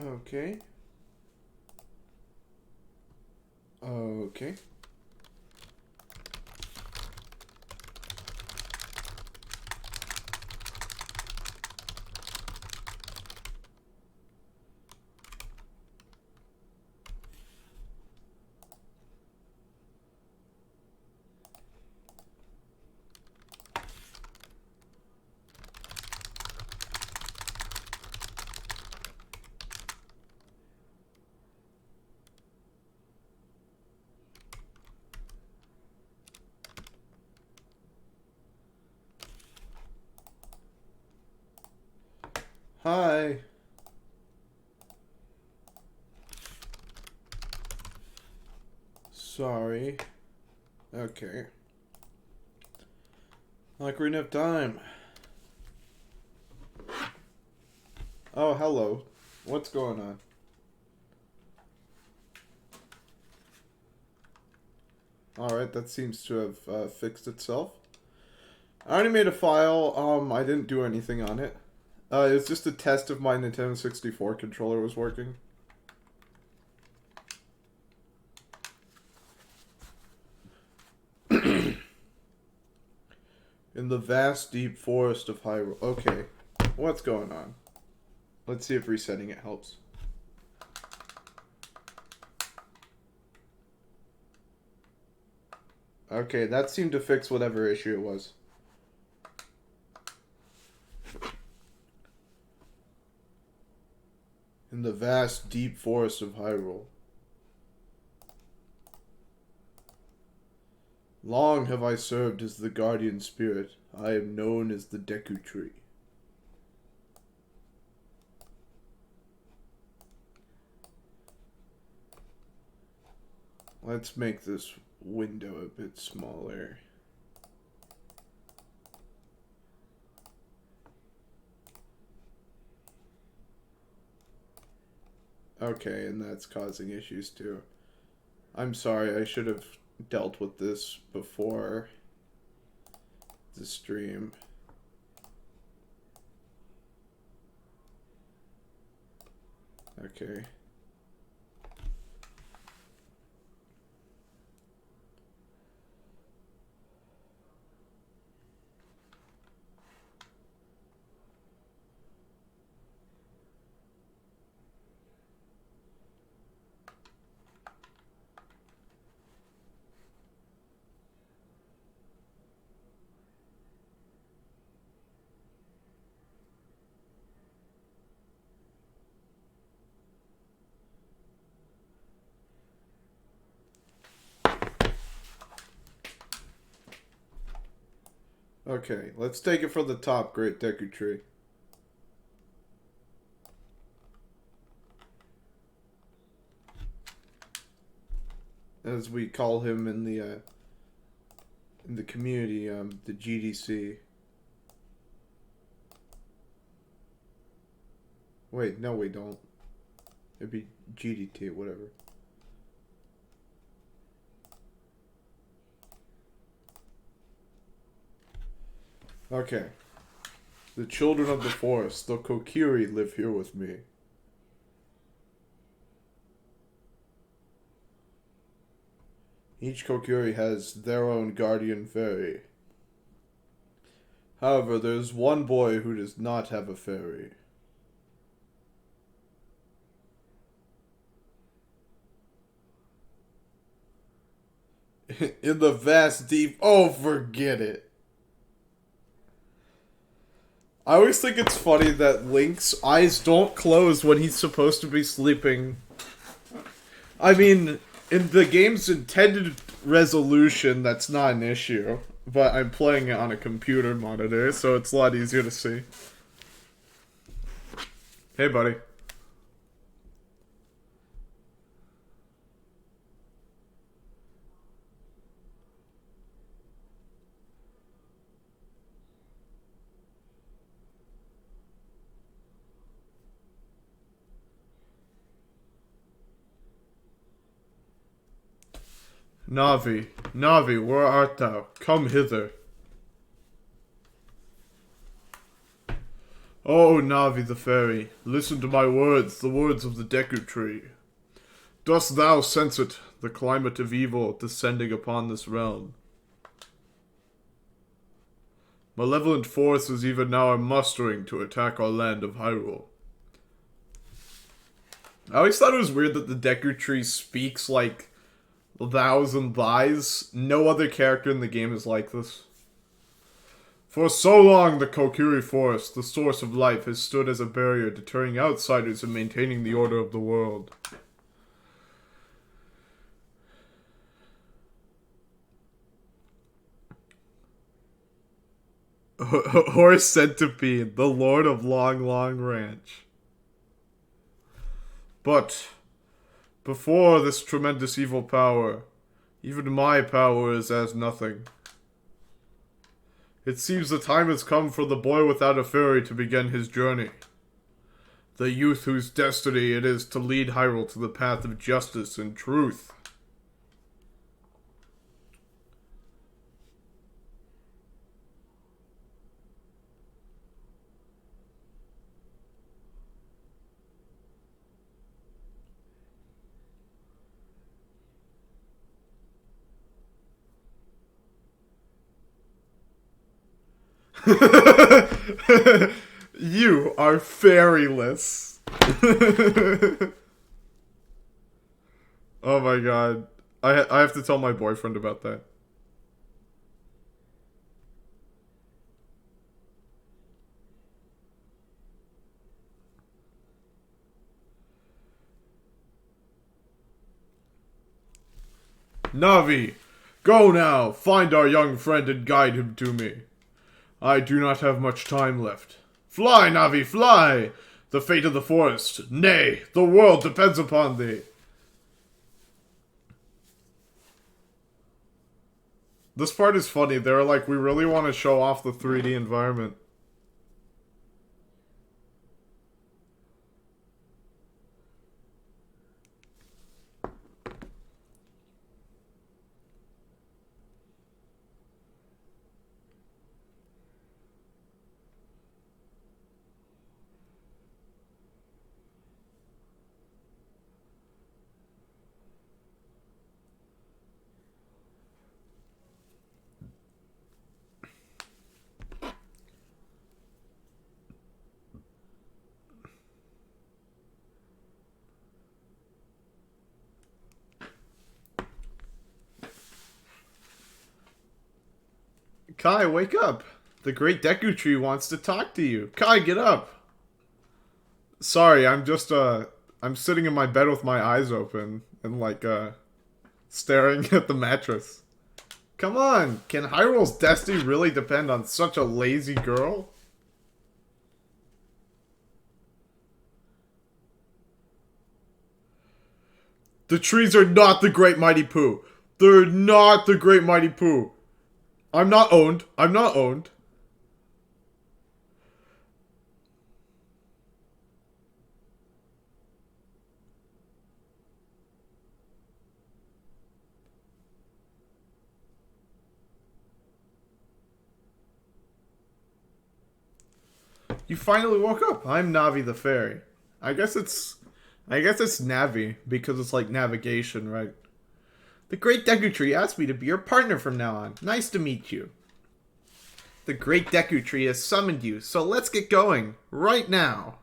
Okay. Okay. Hi. Sorry. Okay. Ocarina of Time. Oh, hello. What's going on? Alright, that seems to have fixed itself. I already made a file. I didn't do anything on it. It was just a test if my Nintendo 64 controller was working. In the vast, deep forest of Hyrule. Okay. What's going on? Let's see if resetting it helps. Okay, that seemed to fix whatever issue it was. In the vast, deep forest of Hyrule. Long have I served as the guardian spirit. I am known as the Deku tree. Let's make this window a bit smaller. Okay, and that's causing issues too. I'm sorry, I should have dealt with this before the stream. Okay. Okay, let's take it from the top, Great Deku Tree. As we call him in the community, the GDC. Wait, no, we don't. It'd be GDT, whatever. Okay. The children of the forest, the Kokiri, live here with me. Each Kokiri has their own guardian fairy. However, there's one boy who does not have a fairy. In the vast deep... Oh, forget it. I always think it's funny that Link's eyes don't close when he's supposed to be sleeping. I mean, in the game's intended resolution, that's not an issue. But I'm playing it on a computer monitor, so it's a lot easier to see. Hey, buddy. Navi, Navi, where art thou? Come hither. Oh, Navi the fairy, listen to my words, the words of the Deku tree. Dost thou sense it, the climate of evil descending upon this realm? Malevolent forces even now are mustering to attack our land of Hyrule. I always thought it was weird that the Deku tree speaks like thous and thys. No other character in the game is like this. For so long, the Kokiri Forest, the source of life, has stood as a barrier deterring outsiders and maintaining the order of the world. Horse Centipede, the Lord of Long Long Ranch. But before this tremendous evil power, even my power is as nothing. It seems the time has come for the boy without a fairy to begin his journey. The youth whose destiny it is to lead Hyrule to the path of justice and truth. You are fairyless. Oh my god. I have to tell my boyfriend about that. Navi, go now, find our young friend and guide him to me. I do not have much time left. Fly, Navi, fly! The fate of the forest, nay, the world depends upon thee. This part is funny. They're like, we really want to show off the 3D environment. Kai, wake up! The great Deku tree wants to talk to you. Kai, get up! Sorry, I'm just, I'm sitting in my bed with my eyes open and, like, staring at the mattress. Come on! Can Hyrule's destiny really depend on such a lazy girl? The trees are not the Great Mighty Pooh. They're not the Great Mighty Pooh. I'm not owned. I'm not owned. You finally woke up. I'm Navi the Fairy. I guess it's Navi because it's like navigation, right? The Great Deku Tree asked me to be your partner from now on. Nice to meet you. The Great Deku Tree has summoned you, so let's get going. Right now.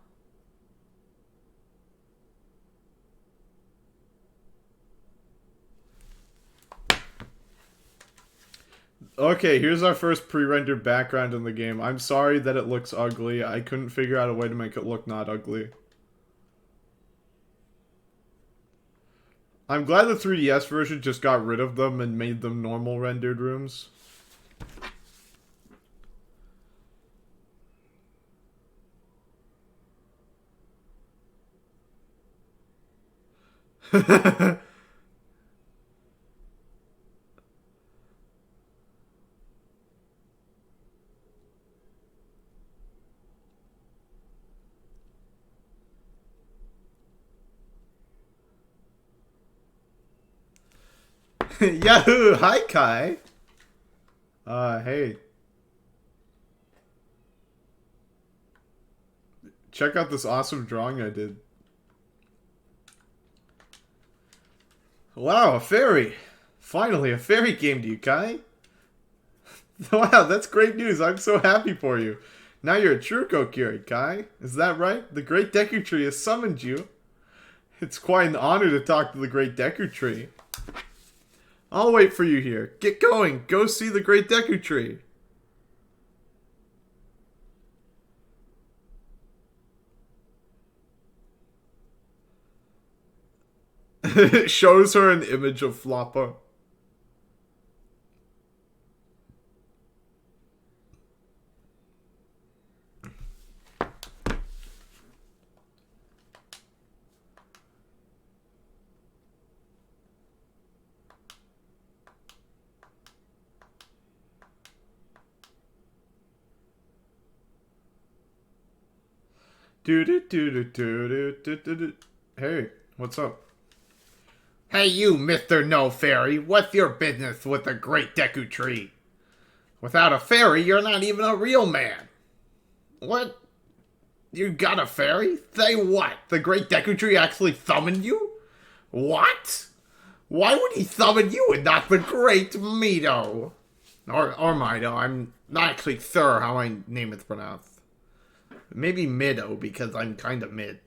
Okay, here's our first pre-rendered background in the game. I'm sorry that it looks ugly. I couldn't figure out a way to make it look not ugly. I'm glad the 3DS version just got rid of them and made them normal rendered rooms. Yahoo! Hi, Kai. Hey. check out this awesome drawing I did. Wow, a fairy. Finally, a fairy came to you, Kai. Wow, that's great news. I'm so happy for you. Now you're a true Kokiri, Kai. Is that right? The Great Deku Tree has summoned you. It's quite an honor to talk to the Great Deku Tree. I'll wait for you here. Get going. Go see the Great Deku Tree. It shows her an image of Floppa. Hey, what's up? Hey you, Mr. No Fairy, what's your business with the Great Deku Tree? Without a fairy, you're not even a real man. What? You got a fairy? Say what? The Great Deku Tree actually summoned you? What? Why would he summon you and not the Great Mido? Or Mido, I'm not actually sure how my name is pronounced. Maybe Mido, because I'm kind of mid.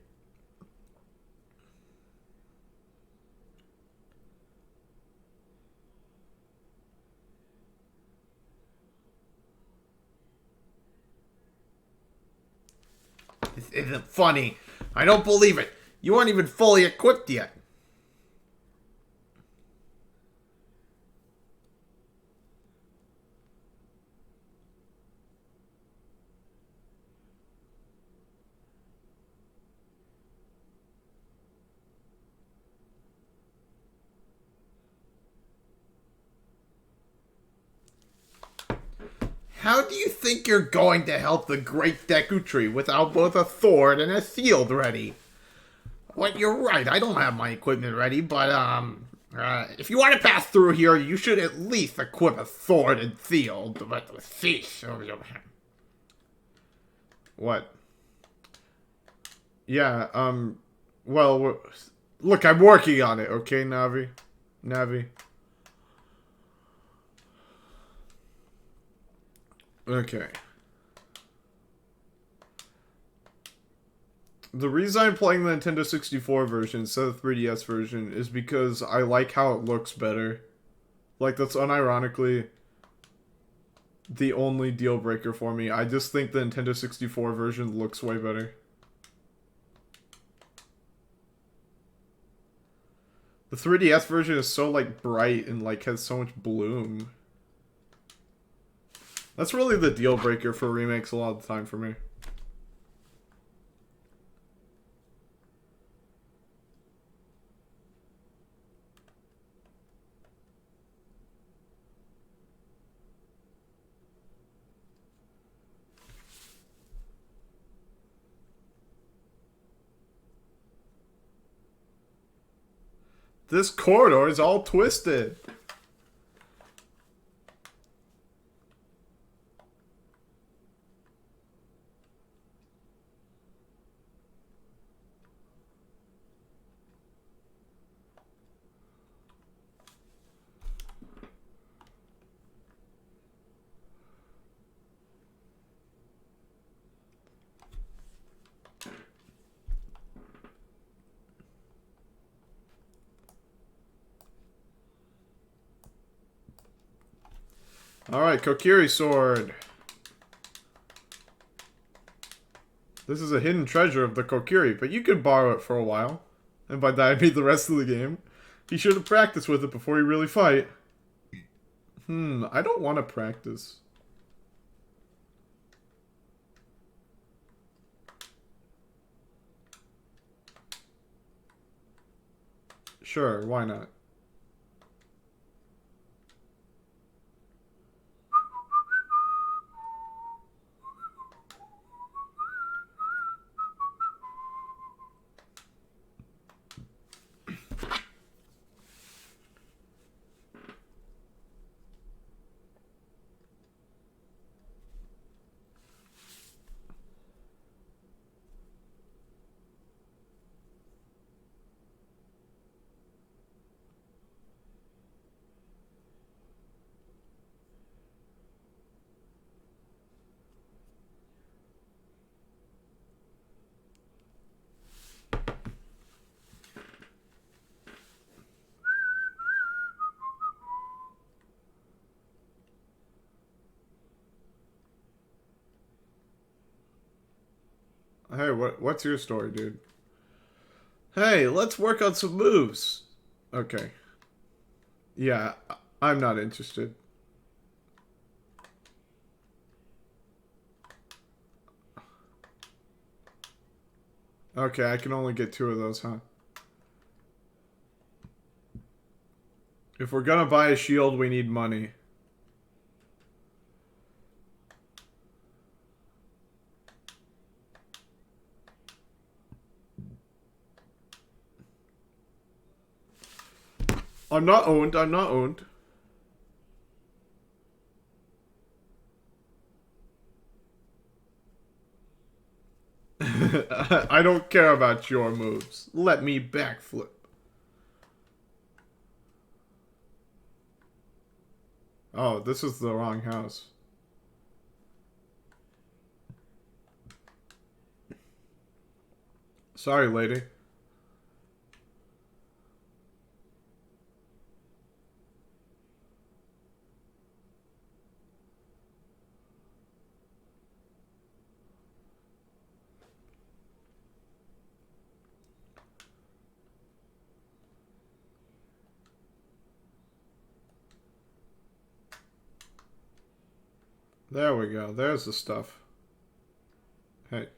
This isn't funny. I don't believe it. You aren't even fully equipped yet. How do you think you're going to help the Great Deku Tree without both a sword and a shield ready? Well, you're right, I don't have my equipment ready, but, if you want to pass through here, you should at least equip a sword and shield. But, What? Yeah, well, look, I'm working on it, okay, Navi? Navi. Okay. The reason I'm playing the Nintendo 64 version instead of the 3DS version is because I like how it looks better. Like, that's unironically the only deal breaker for me. I just think the Nintendo 64 version looks way better. The 3DS version is so, like, bright and, like, has so much bloom. That's really the deal breaker for remakes a lot of the time for me. This corridor is all twisted. Alright, Kokiri Sword. This is a hidden treasure of the Kokiri, but you could borrow it for a while. And by that I mean the rest of the game. He should have practiced with it before he really fight. I don't want to practice. Sure, why not? Hey, what's your story, dude? Hey, let's work on some moves. Okay. Yeah, I'm not interested. Okay, I can only get 2 of those, huh? If we're gonna buy a shield, we need money. I'm not owned, I'm not owned. I don't care about your moves. Let me backflip. Oh, this is the wrong house. Sorry, lady. There we go. There's the stuff. Hey.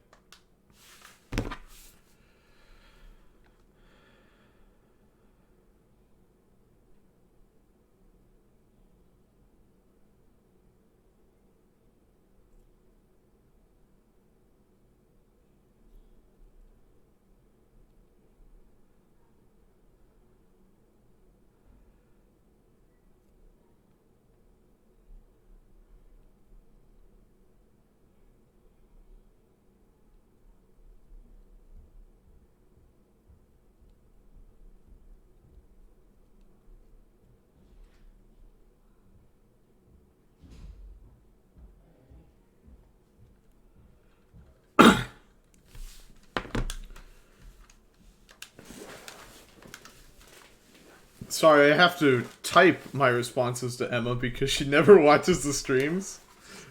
Sorry, I have to type my responses to Emma because she never watches the streams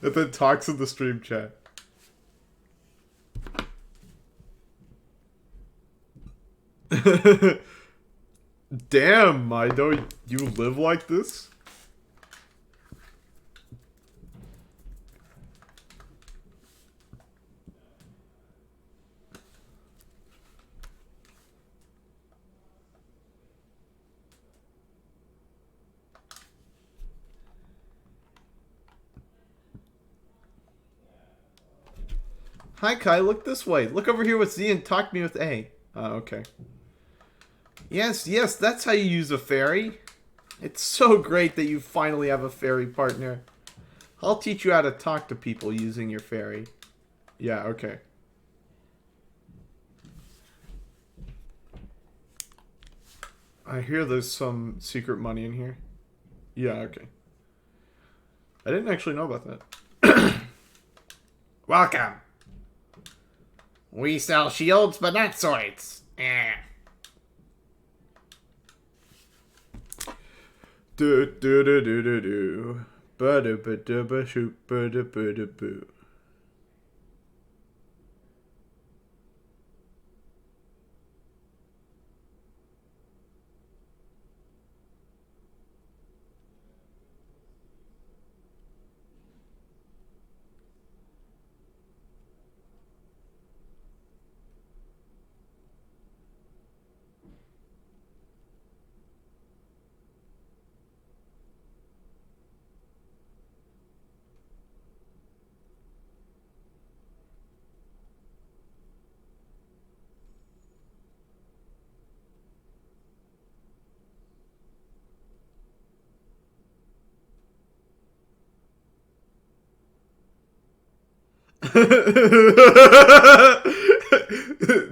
and then talks in the stream chat. Damn, Mido, you live like this? Hi Kai, look this way. Look over here with Z and talk to me with A. Okay. Yes, yes, that's how you use a fairy. It's so great that you finally have a fairy partner. I'll teach you how to talk to people using your fairy. Yeah, okay. I hear there's some secret money in here. Yeah, okay. I didn't actually know about that. Welcome. We sell shields, but not swords. Do do do do do do. Ba da ba da ba shoot ba da ba da boo.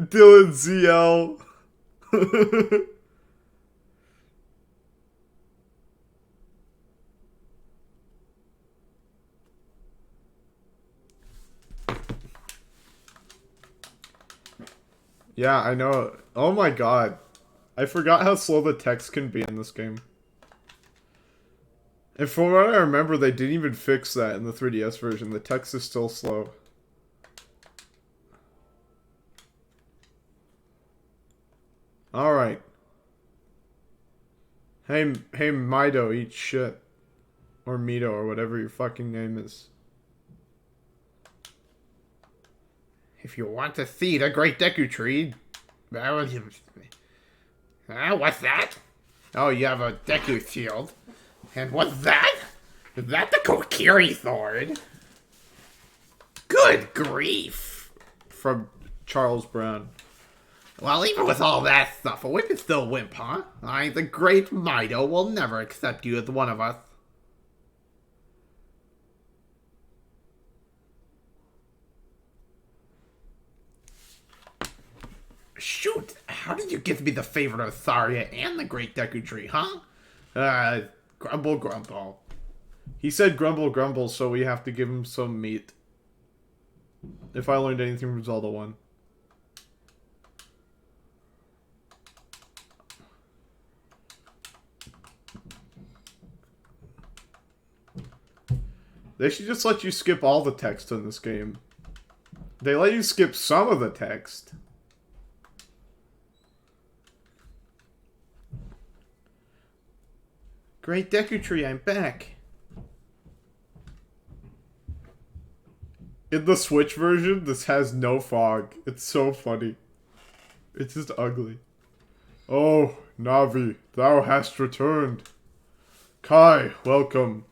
Dylan ZL. Yeah, I know. Oh my god. I forgot how slow the text can be in this game. And from what I remember, they didn't even fix that in the 3DS version. The text is still slow. Alright. Hey, Mido, eat shit. Or Mito, or whatever your fucking name is. If you want to see the great Deku tree, that was... what's that? Oh, you have a Deku shield. And what's that? Is that the Kokiri sword? Good grief. From Charles Brown. Well, even with all that stuff, a wimp is still a wimp, huh? The great Mido will never accept you as one of us. Shoot, how did you get to be the favorite of Saria and the great Deku tree, huh? Grumble, grumble. He said grumble, grumble, so we have to give him some meat. If I learned anything from Zelda 1. They should just let you skip all the text in this game. They let you skip some of the text. Great Deku Tree, I'm back. In the Switch version, this has no fog. It's so funny. It's just ugly. Oh, Navi, thou hast returned. Kai, welcome.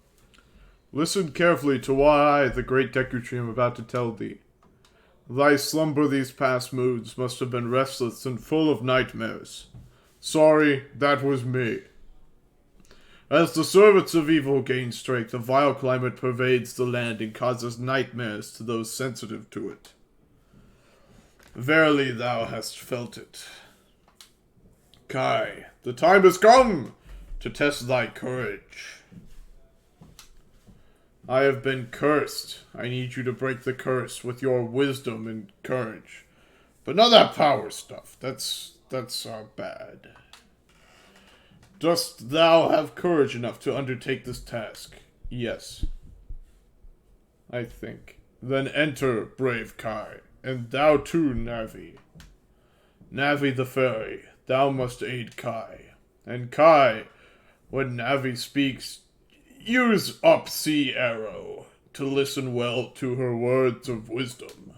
Listen carefully to what I, the great Deku Tree, am about to tell thee. Thy slumber these past moods must have been restless and full of nightmares. Sorry, that was me. As the servants of evil gain strength, a vile climate pervades the land and causes nightmares to those sensitive to it. Verily thou hast felt it. Kai, the time has come to test thy courage. I have been cursed. I need you to break the curse with your wisdom and courage. But not that power stuff. That's bad. Dost thou have courage enough to undertake this task? Yes. I think. Then enter, brave Kai, and thou too, Navi. Navi the fairy, thou must aid Kai. And Kai, when Navi speaks, use up sea arrow to listen well to her words of wisdom.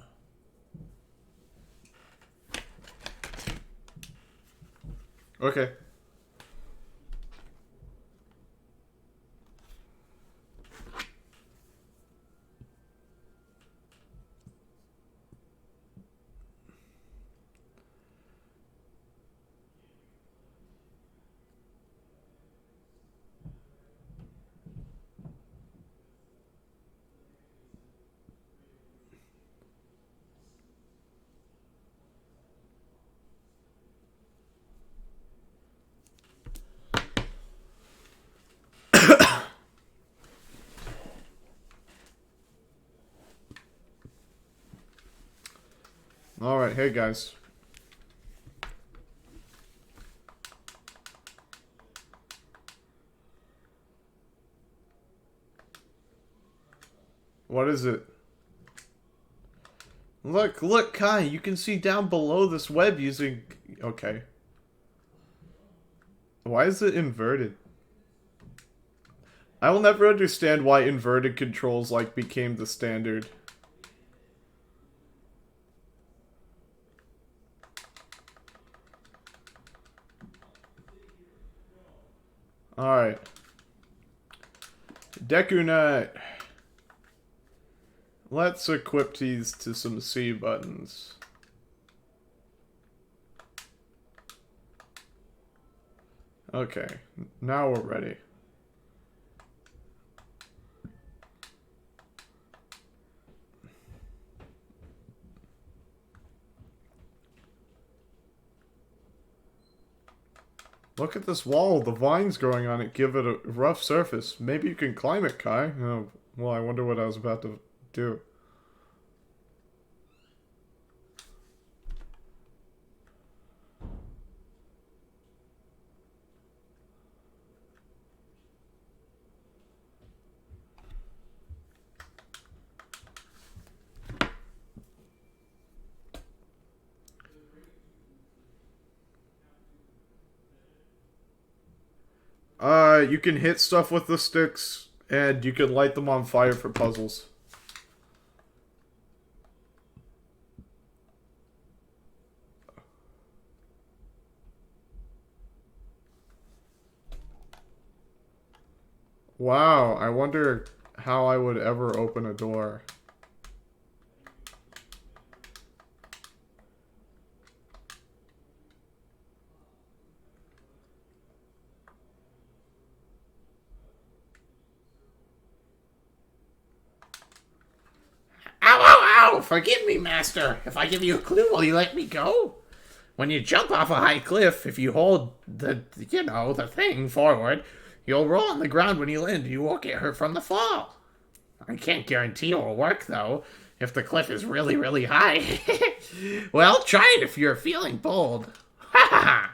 Okay. Alright, hey guys. What is it? Look, Kai, you can see down below this web using... Okay. Why is it inverted? I will never understand why inverted controls, became the standard. Alright. Deku Nut. Let's equip these to some C buttons. Okay, now we're ready. Look at this wall, the vines growing on it give it a rough surface. Maybe you can climb it, Kai. Oh, well, I wonder what I was about to do. You can hit stuff with the sticks, and you can light them on fire for puzzles. Wow, I wonder how I would ever open a door. Ow, ow, ow! Forgive me, master. If I give you a clue, will you let me go? When you jump off a high cliff, if you hold the thing forward, you'll roll on the ground when you land. You won't get hurt from the fall. I can't guarantee it will work, though, if the cliff is really, really high. Well, try it if you're feeling bold. Ha ha ha!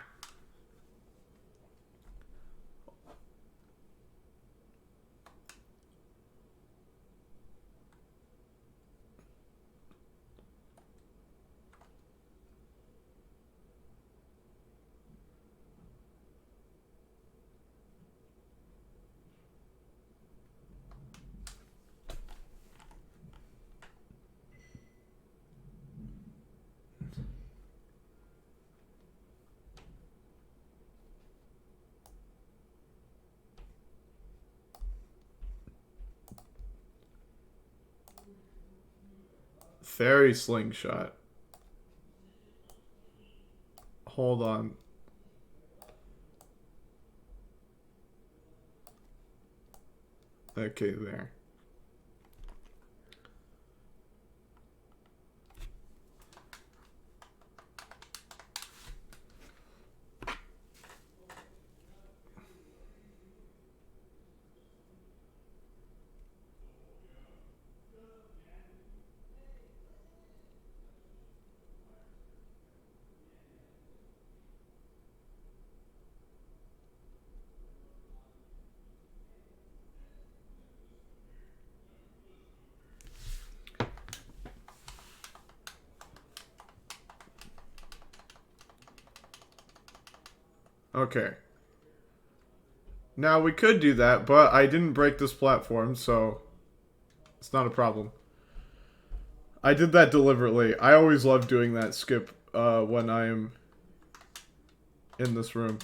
Fairy slingshot. Hold on. Okay, there. Okay. Now, we could do that, but I didn't break this platform, so it's not a problem. I did that deliberately. I always love doing that skip when I'm in this room.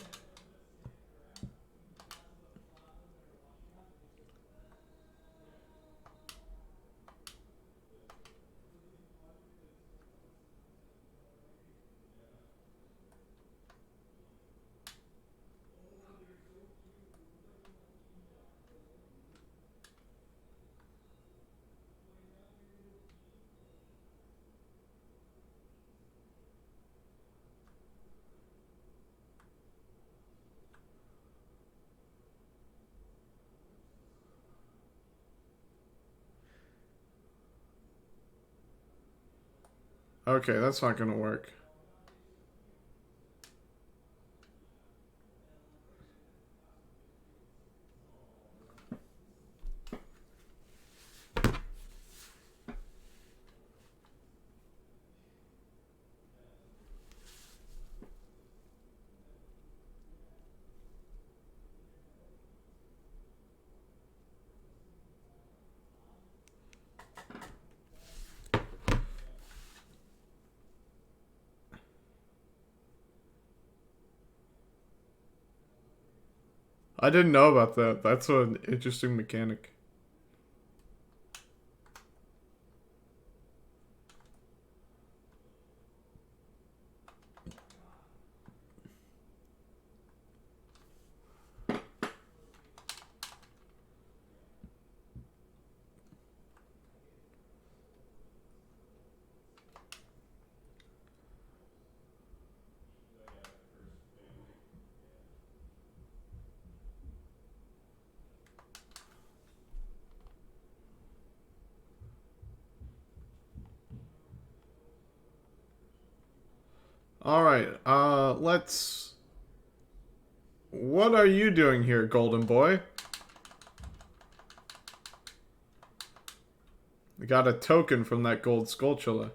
Okay, that's not gonna work. I didn't know about that. That's an interesting mechanic. Alright, let's... What are you doing here, golden boy? We got a token from that gold skulltula.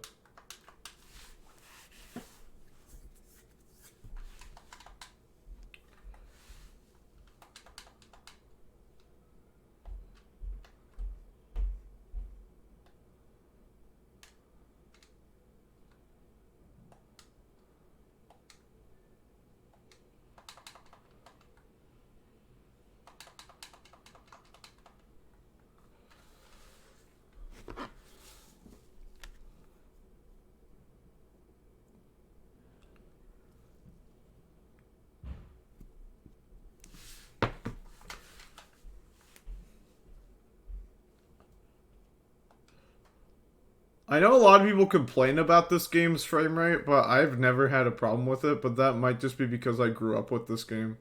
I know a lot of people complain about this game's frame rate, but I've never had a problem with it, but that might just be because I grew up with this game.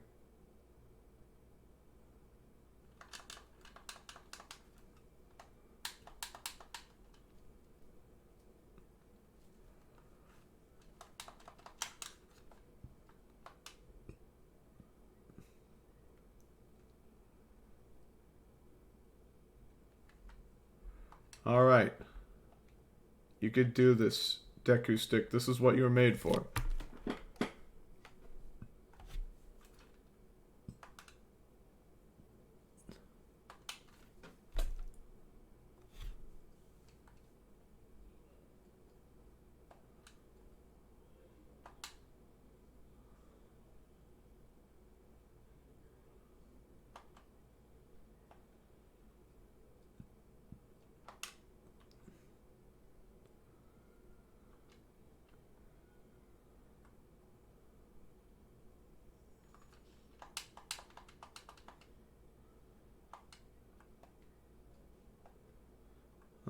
Alright. You could do this, Deku Stick. This is what you were made for.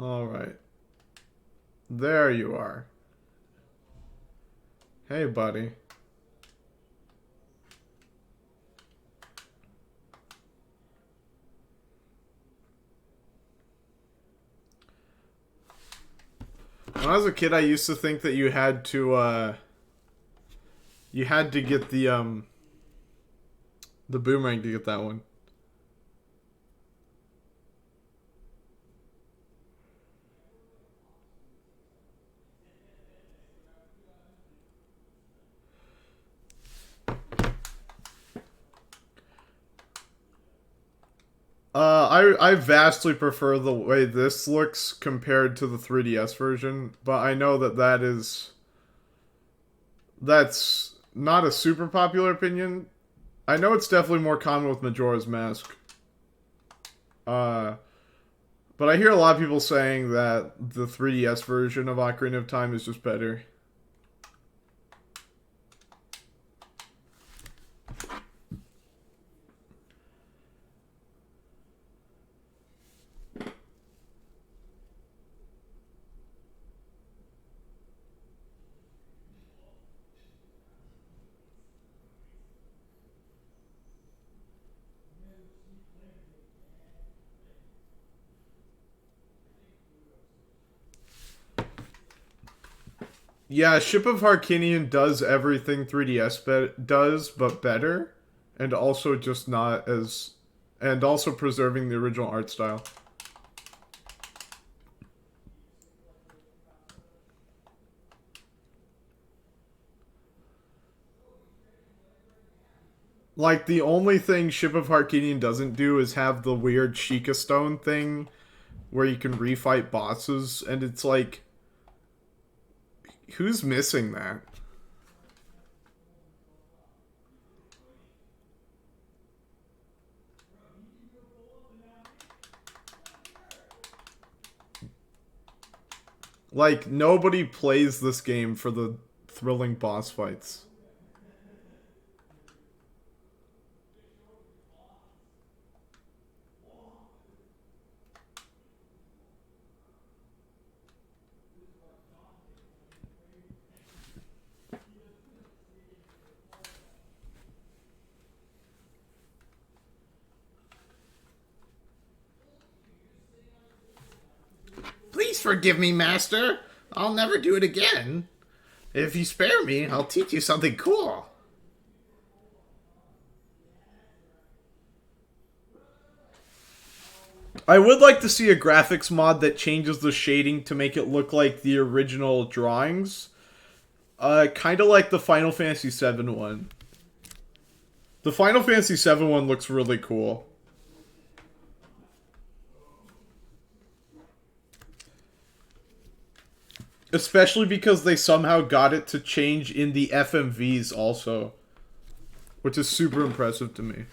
Alright. There you are. Hey, buddy. When I was a kid, I used to think that you had to get the boomerang to get that one. I vastly prefer the way this looks compared to the 3DS version, but I know that that's not a super popular opinion. I know it's definitely more common with Majora's Mask. But I hear a lot of people saying that the 3DS version of Ocarina of Time is just better. Yeah, Ship of Harkinian does everything 3DS does, but better, and also just not as, and also preserving the original art style. Like, the only thing Ship of Harkinian doesn't do is have the weird Sheikah Stone thing, where you can refight bosses, and it's like, who's missing that? Like, nobody plays this game for the thrilling boss fights. Please forgive me, Master. I'll never do it again. If you spare me, I'll teach you something cool. I would like to see a graphics mod that changes the shading to make it look like the original drawings. Kind of like the Final Fantasy VII one. The Final Fantasy VII one looks really cool. Especially because they somehow got it to change in the FMVs also. Which is super impressive to me.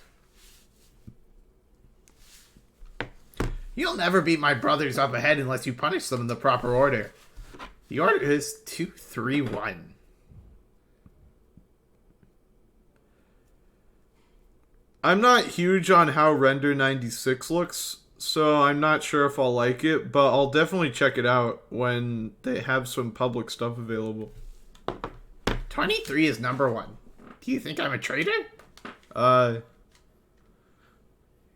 You'll never beat my brothers up ahead unless you punish them in the proper order. The order is 2, 3, 1. I'm not huge on how Render 96 looks. so I'm not sure if I'll like it, but I'll definitely check it out when they have some public stuff available. 23 is number one. Do you think I'm a traitor? Uh,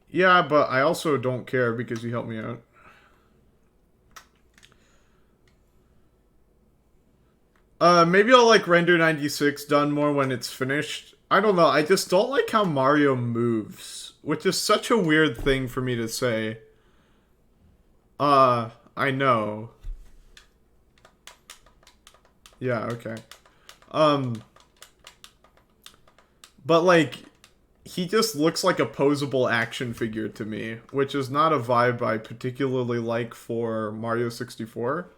yeah, but I also don't care because you helped me out. Maybe I'll like render 96 done more when it's finished. I don't know, I just don't like how Mario moves, which is such a weird thing for me to say. I know. Yeah, okay. Um, but like, he just looks like a posable action figure to me, which is not a vibe I particularly like for Mario 64.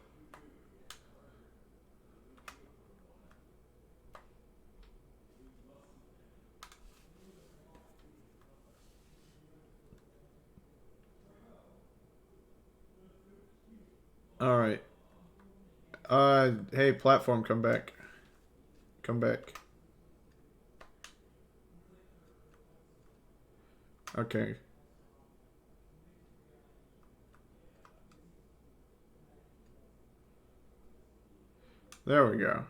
Alright. Hey, platform, come back. Come back. Okay. There we go.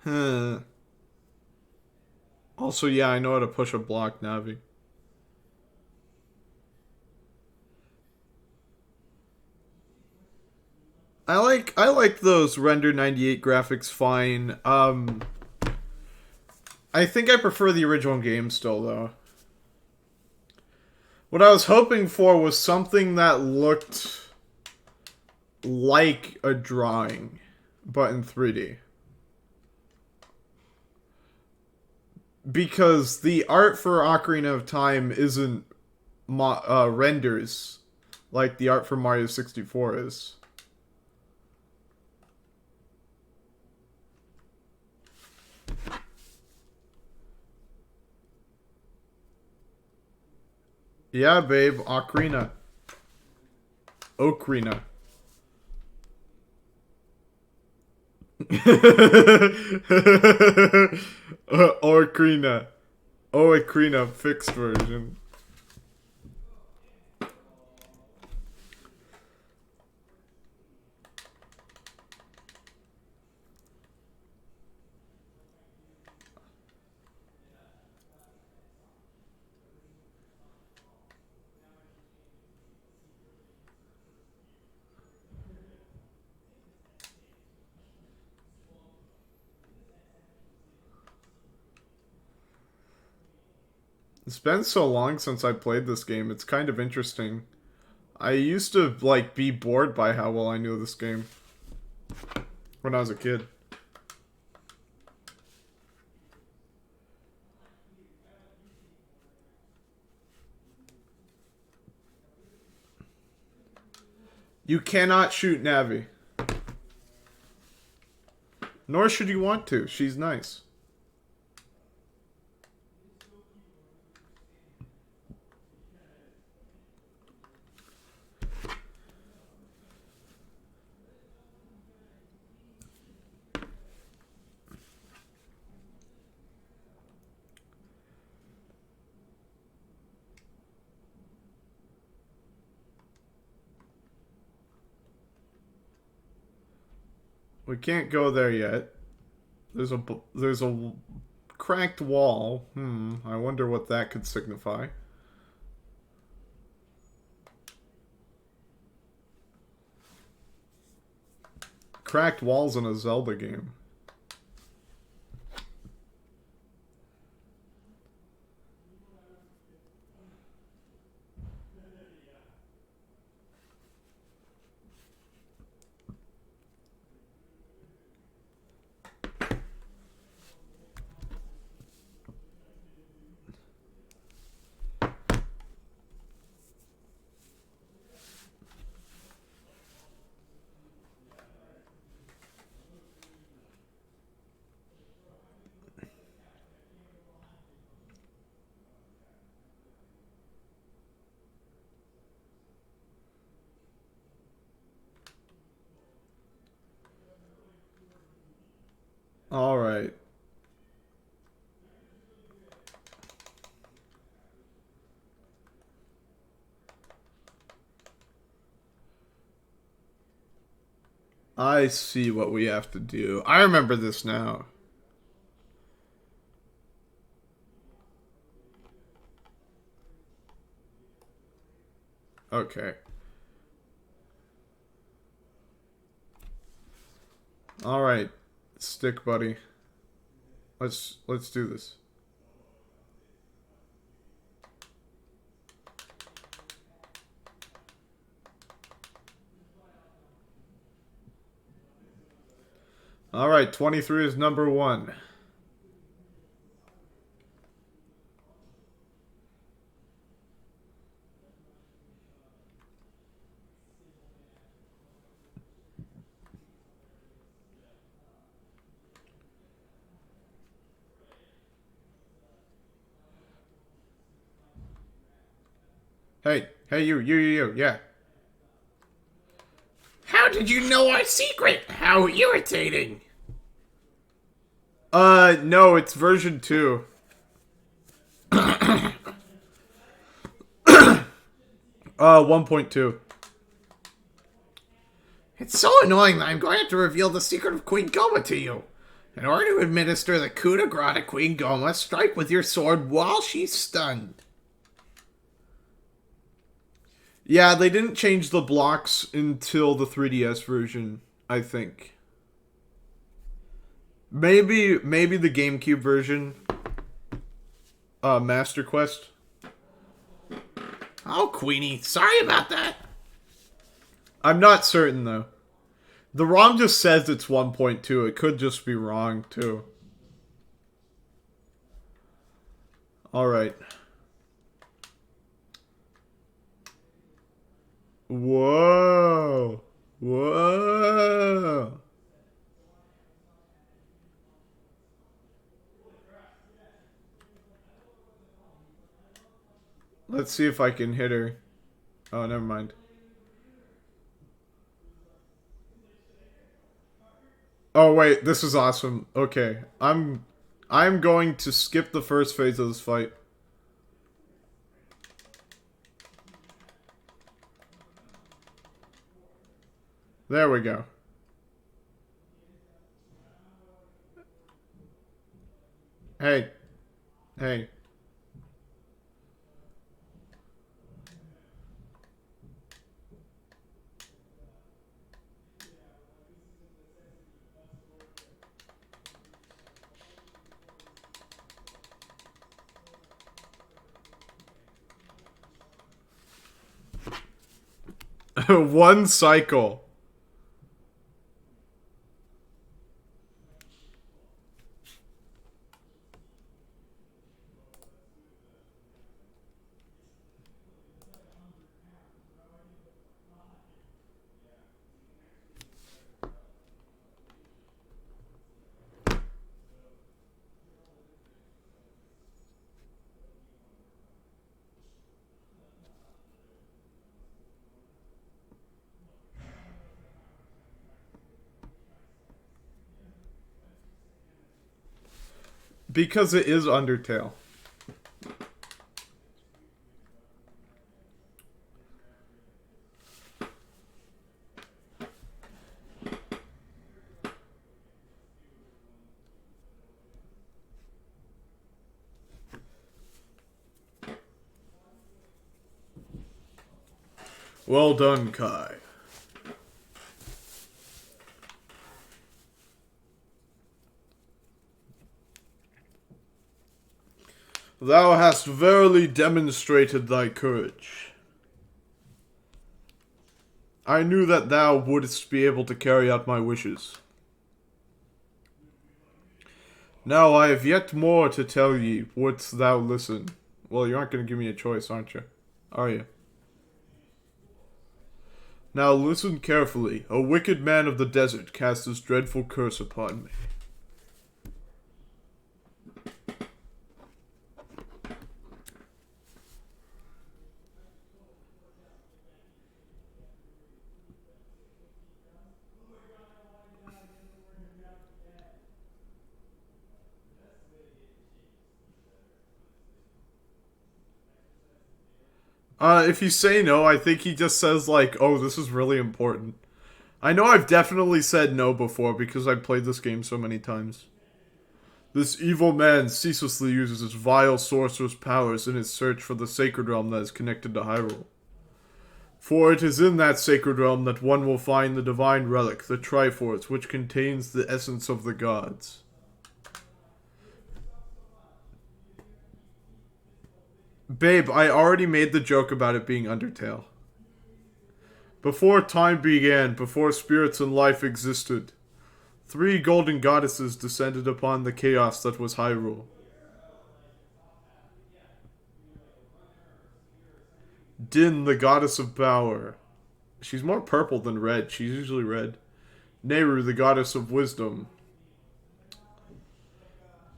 Huh. Also, yeah, I know how to push a block, Navi. I like those render 98 graphics fine. I think I prefer the original game still though. What I was hoping for was something that looked like a drawing, but in 3D. Because the art for Ocarina of Time isn't renders like the art for Mario 64 is. Yeah, babe, Ocarina. Ocarina. Ocarina. Ocarina fixed version. It's been so long since I played this game, it's kind of interesting. I used to, like, be bored by how well I knew this game when I was a kid. You cannot shoot Navi. Nor should you want to. She's nice. We can't go there yet. There's a cracked wall. I wonder what that could signify. Cracked walls in a Zelda game. Alright. I see what we have to do. I remember this now. Okay. Alright. Stick buddy. Let's do this. Alright, 23 is number 1. Hey, you, yeah. How did you know our secret? How irritating. No, it's version 2. 1.2. It's so annoying that I'm going to have to reveal the secret of Queen Goma to you. In order to administer the coup de grace to Queen Goma, strike with your sword while she's stunned. Yeah, they didn't change the blocks until the 3DS version, I think. Maybe the GameCube version. Master Quest. Oh, Queenie, sorry about that. I'm not certain, though. The ROM just says it's 1.2. It could just be wrong, too. Alright. Whoa. Whoa. Let's see if I can hit her. Oh, never mind. Oh wait, this is awesome. Okay, I'm going to skip the first phase of this fight. There we go. Hey. Hey. One cycle. Because it is Undertale. Well done, Kai. Thou hast verily demonstrated thy courage. I knew that thou wouldst be able to carry out my wishes. Now I have yet more to tell ye, wouldst thou listen? Well, you aren't going to give me a choice, aren't you? Are you? Now listen carefully. A wicked man of the desert cast this dreadful curse upon me. If you say no, I think he just says like, "Oh, this is really important." I know I've definitely said no before because I've played this game so many times. This evil man ceaselessly uses his vile sorcerer's powers in his search for the sacred realm that is connected to Hyrule. For it is in that sacred realm that one will find the divine relic, the Triforce, which contains the essence of the gods. Babe, I already made the joke about it being Undertale. Before time began, before spirits and life existed, 3 golden goddesses descended upon the chaos that was Hyrule. Din, the goddess of power. She's more purple than red. She's usually red. Nehru, the goddess of wisdom.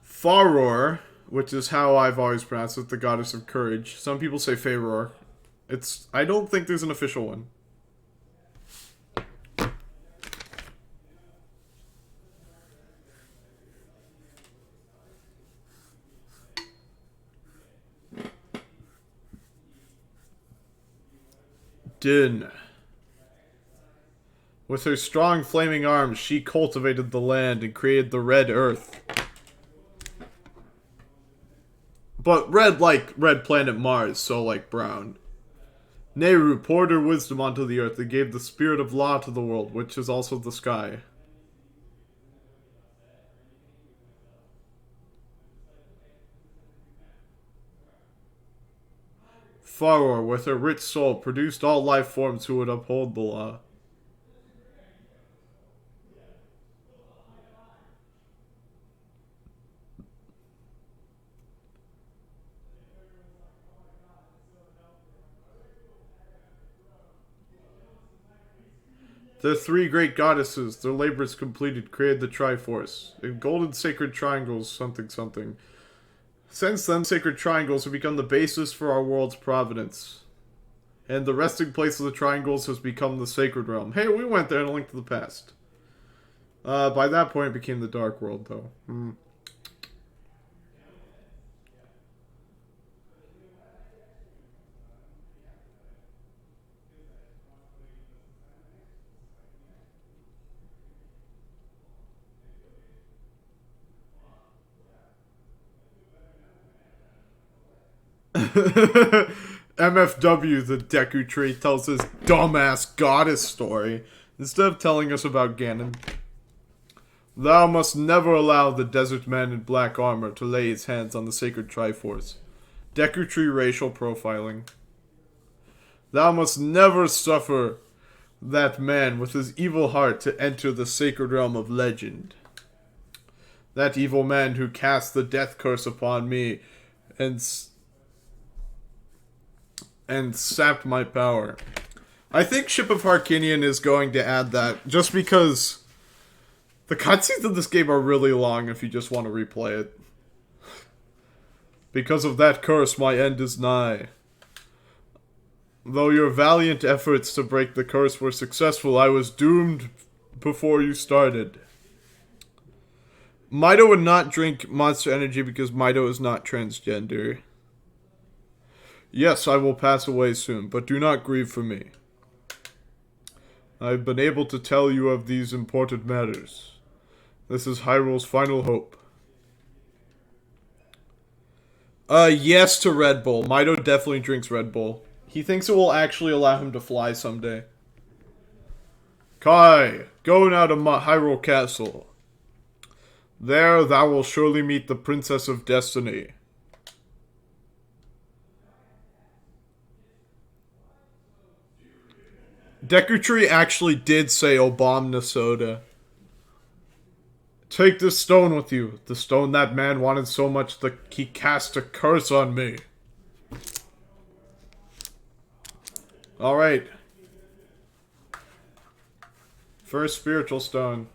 Faror, which is how I've always pronounced it, the goddess of courage. Some people say Faror. I don't think there's an official one. Din. With her strong flaming arms, she cultivated the land and created the red earth. But red like red planet Mars, so like brown. Nehru poured her wisdom onto the earth and gave the spirit of law to the world, which is also the sky. Faror, with her rich soul, produced all life forms who would uphold the law. The 3 great goddesses, their labors completed, created the Triforce. In golden sacred triangles, something something. Since then, sacred triangles have become the basis for our world's providence. And the resting place of the triangles has become the sacred realm. Hey, we went there in A Link to the Past. By that point, it became the Dark World, though. MFW, the Deku tree, tells his dumbass goddess story instead of telling us about Ganon. Thou must never allow the desert man in black armor to lay his hands on the sacred Triforce. Deku tree racial profiling. Thou must never suffer that man with his evil heart to enter the sacred realm of legend. That evil man who cast the death curse upon me and sapped my power. I think Ship of Harkinian is going to add that, just because the cutscenes in this game are really long if you just want to replay it. Because of that curse, my end is nigh. Though your valiant efforts to break the curse were successful, I was doomed before you started. Mido would not drink Monster Energy because Mido is not transgender. Yes, I will pass away soon, but do not grieve for me. I've been able to tell you of these important matters. This is Hyrule's final hope. Yes to Red Bull. Mido definitely drinks Red Bull. He thinks it will actually allow him to fly someday. Kai, go now to Hyrule Castle. There thou will surely meet the Princess of Destiny. Deku Tree actually did say Obama soda. Take this stone with you. The stone that man wanted so much that he cast a curse on me. Alright. First spiritual stone.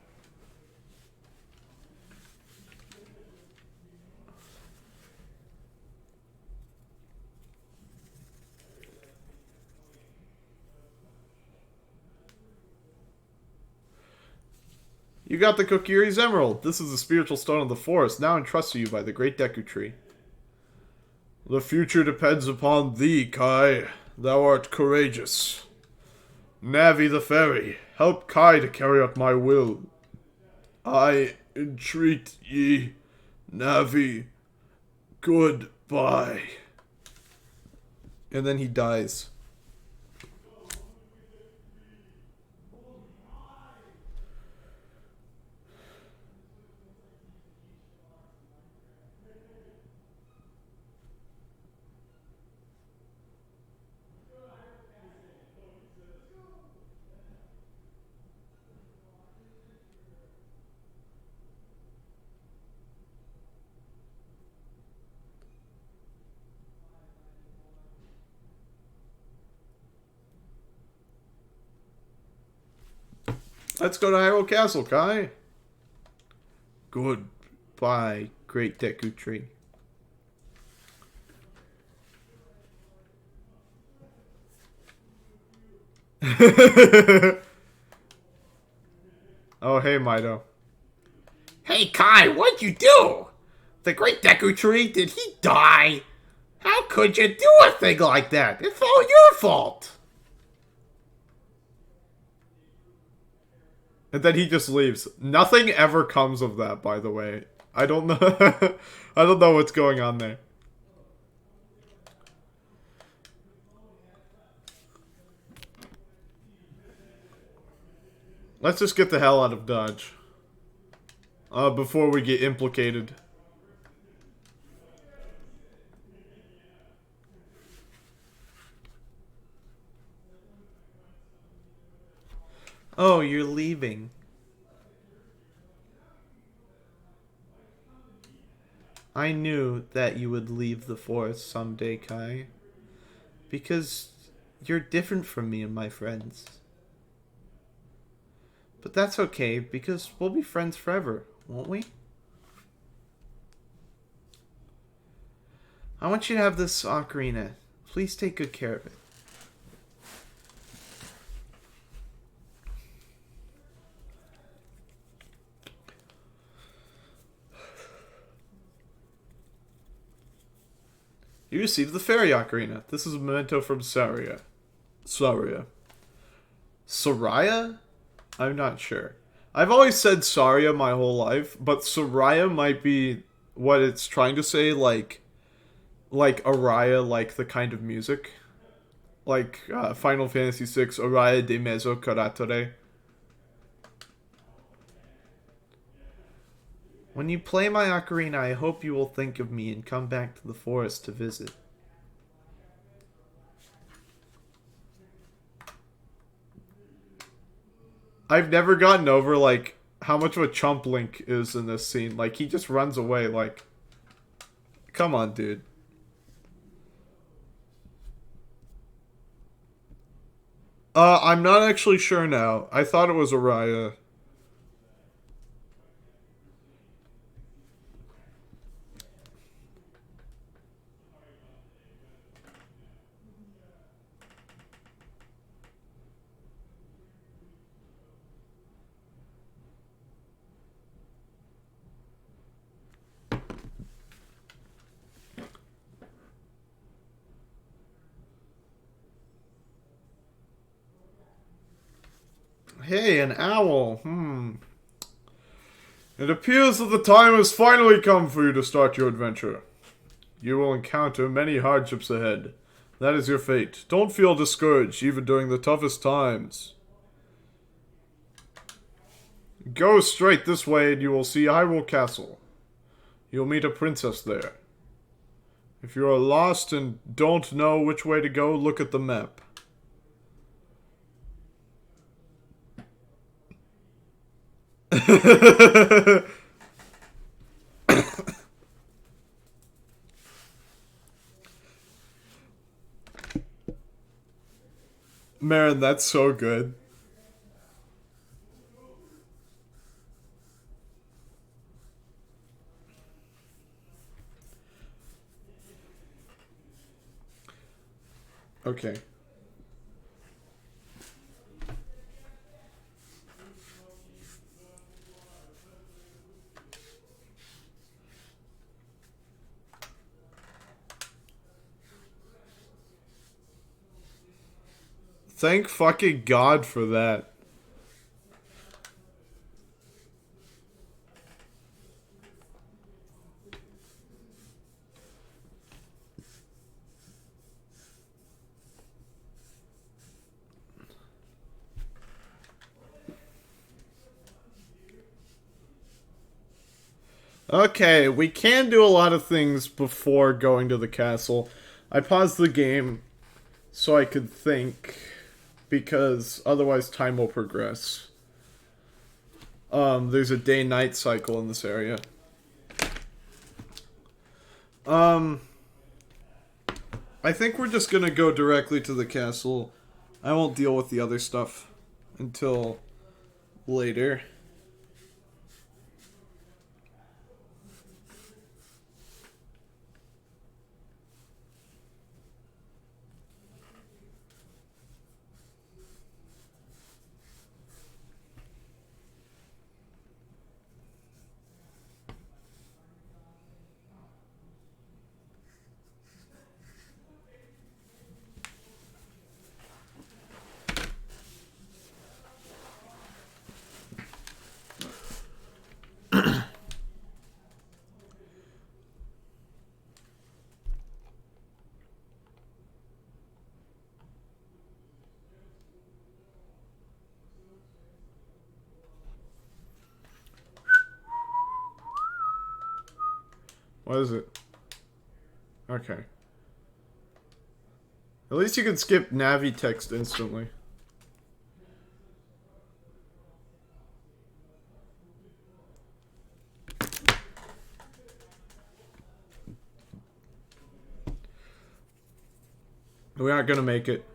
You got the Kokiri's Emerald. This is the spiritual stone of the forest, now entrusted to you by the great Deku Tree. The future depends upon thee, Kai. thou art courageous. Navi the fairy, help Kai to carry out my will. I entreat ye, Navi, goodbye. And then he dies. Let's go to Hyrule Castle, Kai. Goodbye, great Deku tree. Oh, hey, Mido. Hey, Kai, what'd you do? The great Deku tree, did he die? How could you do a thing like that? It's all your fault. And then he just leaves. Nothing ever comes of that, by the way. I don't know. I don't know what's going on there. Let's just get the hell out of Dodge. Before we get implicated. Oh, you're leaving. I knew that you would leave the forest someday, Kai. Because you're different from me and my friends. But that's okay, because we'll be friends forever, won't we? I want you to have this ocarina. Please take good care of it. You received the fairy ocarina. This is a memento from Saria. Saria. Soraya? I'm not sure. I've always said Saria my whole life, but Soraya might be what it's trying to say, like Araya, like the kind of music. Like Final Fantasy VI, Araya de Mezzo Karatore. When you play my ocarina, I hope you will think of me and come back to the forest to visit. I've never gotten over, like, how much of a chump Link is in this scene. Like, he just runs away, like... Come on, dude. I'm not actually sure now. I thought it was Araya. Hey, an owl. It appears that the time has finally come for you to start your adventure. You will encounter many hardships ahead. That is your fate. Don't feel discouraged, even during the toughest times. Go straight this way and you will see Hyrule Castle. You'll meet a princess there. If you are lost and don't know which way to go, look at the map. Marin, that's so good. Okay. Thank fucking God for that. Okay, we can do a lot of things before going to the castle. I paused the game so I could think, because otherwise time will progress. There's a day-night cycle in this area. I think we're just gonna go directly to the castle. I won't deal with the other stuff until later. What is it? Okay. At least you can skip Navi text instantly. We aren't gonna make it.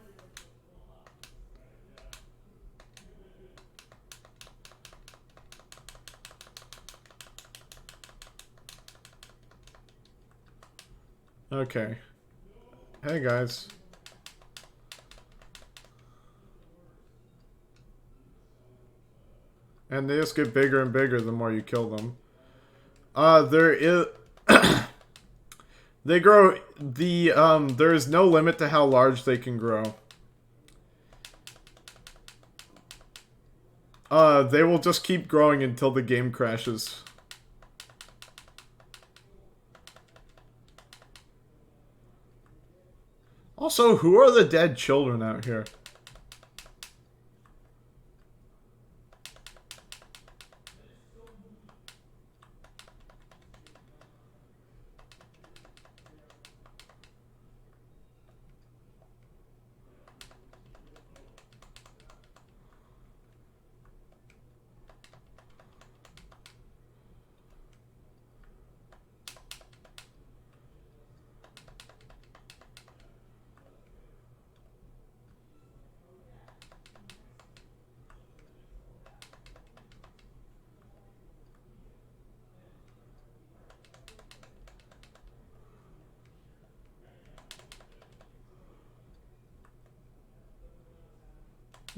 Okay. Hey guys. And they just get bigger and bigger the more you kill them. There is... They grow... there is no limit to how large they can grow. They will just keep growing until the game crashes. Also, who are the dead children out here?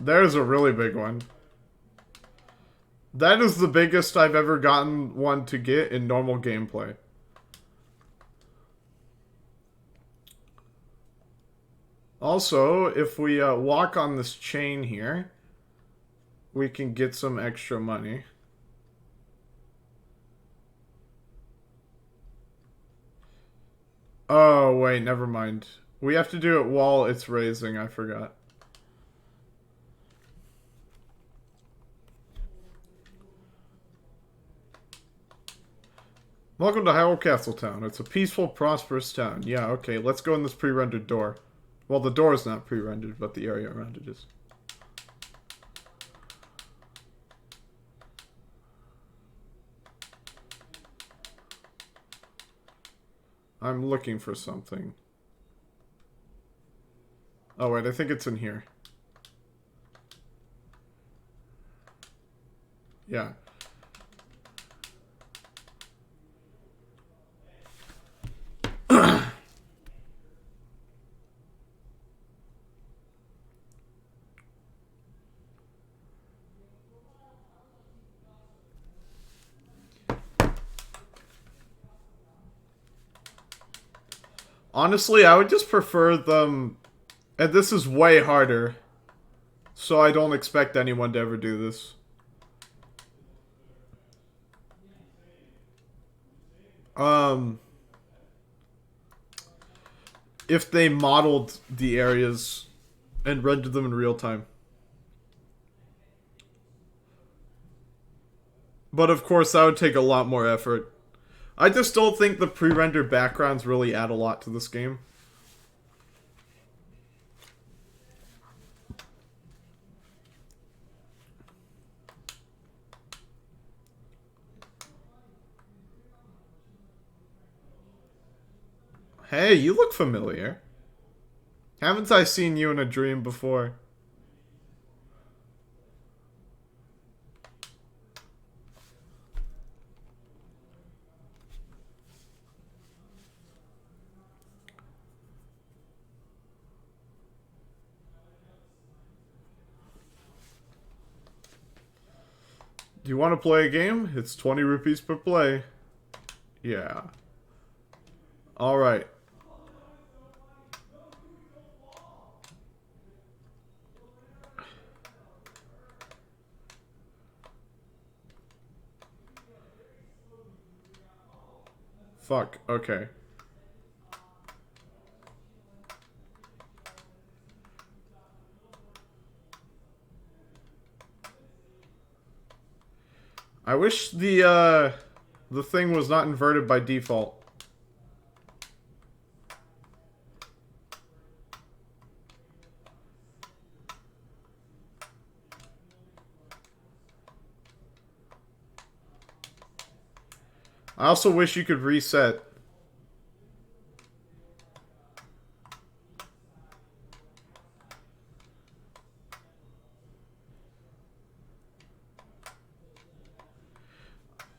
There's a really big one. That is the biggest I've ever gotten one to get in normal gameplay. Also, if we walk on this chain here, we can get some extra money. Oh, wait, never mind. We have to do it while it's raising, I forgot. Welcome to Hyrule Castle Town. It's a peaceful, prosperous town. Yeah, okay, let's go in this pre-rendered door. Well, the door is not pre-rendered, but the area around it is. I'm looking for something. Oh, wait, I think it's in here. Yeah. Honestly, I would just prefer them... And this is way harder. So I don't expect anyone to ever do this. Um, if they modeled the areas and rendered them in real time. But of course, that would take a lot more effort. I just don't think the pre-rendered backgrounds really add a lot to this game. Hey, you look familiar. Haven't I seen you in a dream before? Do you want to play a game? It's 20 rupees per play. Yeah. Alright. Fuck, okay. I wish the thing was not inverted by default. I also wish you could reset.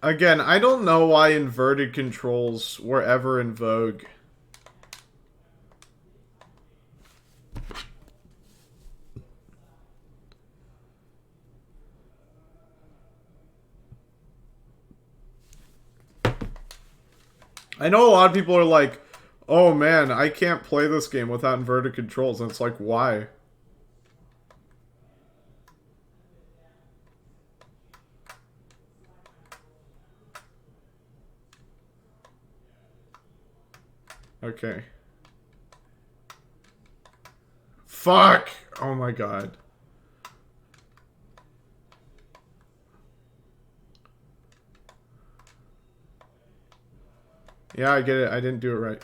Again, I don't know why inverted controls were ever in vogue. I know a lot of people are like, oh man, I can't play this game without inverted controls. And it's like, why? Okay. Fuck! Oh my god. Yeah, I get it. I didn't do it right.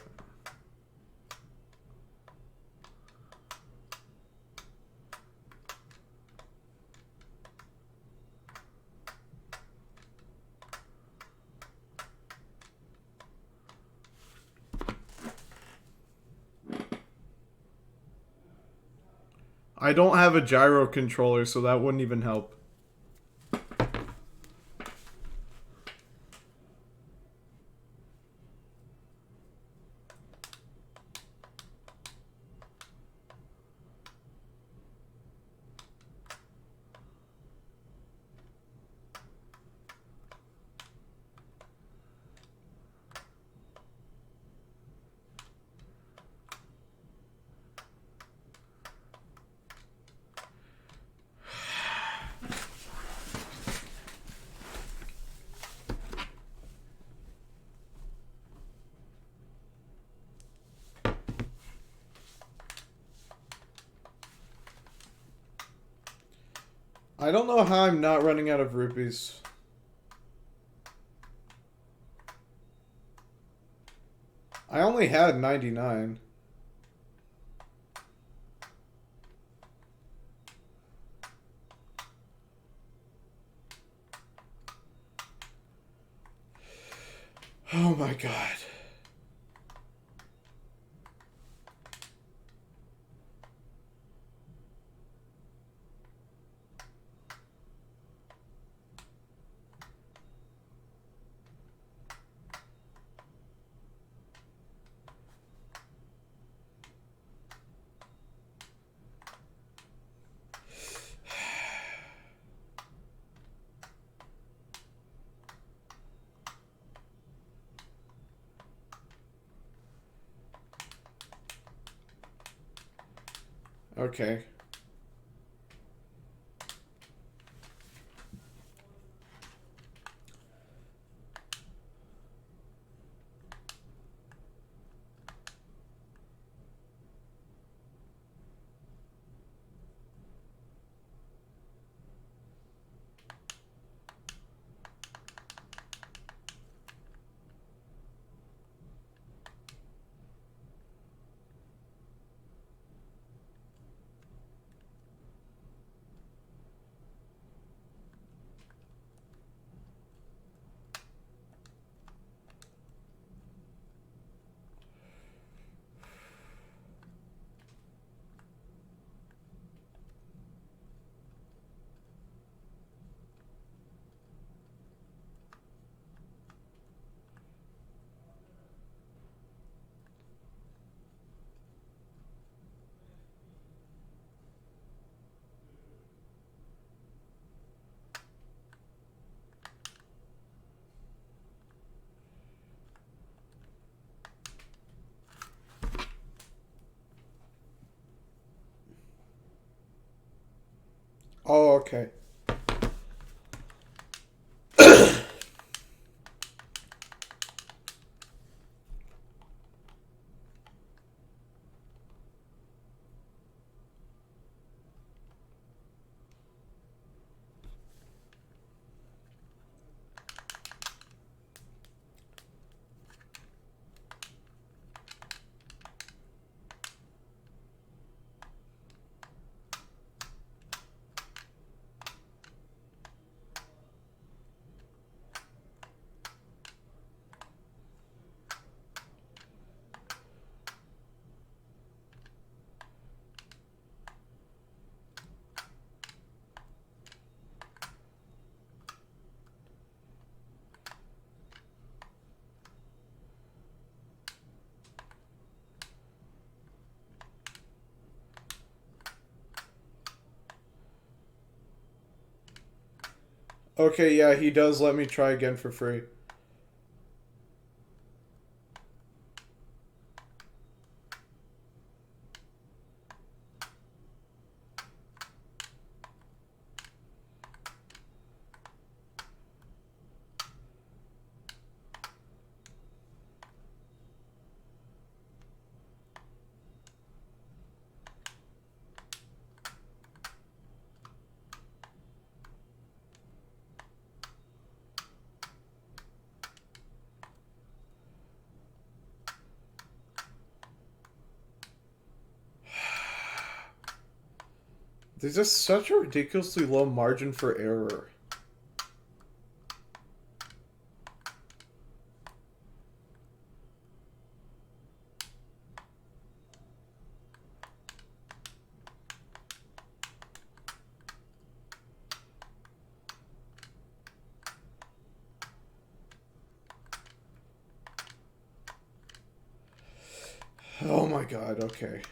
I don't have a gyro controller, so that wouldn't even help. I don't know how I'm not running out of rupees. I only had 99. Oh my god. Okay. Okay. Okay, yeah, he does let me try again for free. There's just such a ridiculously low margin for error. Oh my god, okay.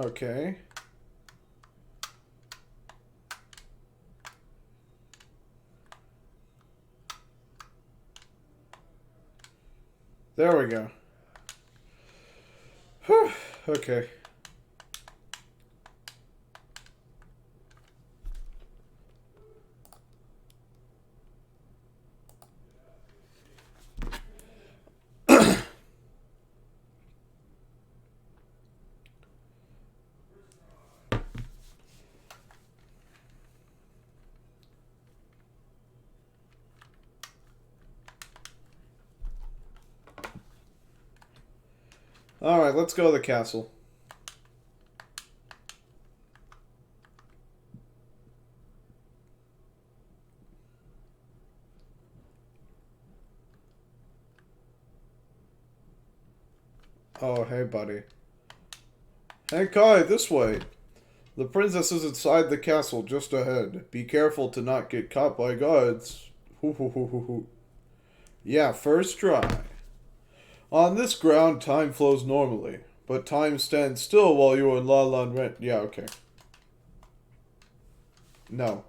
Okay. There we go. Whew. Okay. Alright, let's go to the castle. Oh, hey, buddy. Hey, Kai, this way. The princess is inside the castle, just ahead. Be careful to not get caught by guards. Hoo hoo hoo hoo hoo. Yeah, first try. On this ground, time flows normally, but time stands still while you are in La La Rent. Yeah, okay. No.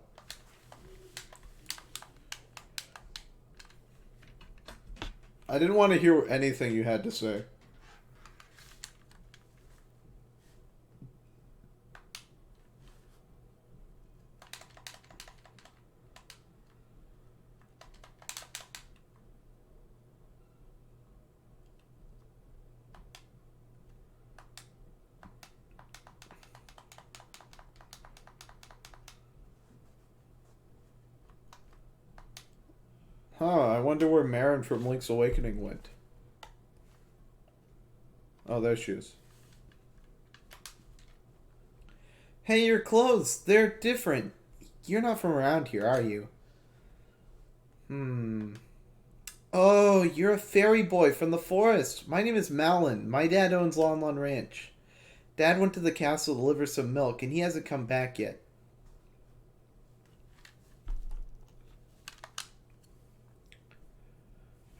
I didn't want to hear anything you had to say. Huh, I wonder where Marin from Link's Awakening went. Oh, there she is. Hey, your clothes, they're different. You're not from around here, are you? Oh, you're a fairy boy from the forest. My name is Malin. My dad owns Lon Lon Ranch. Dad went to the castle to deliver some milk, and he hasn't come back yet.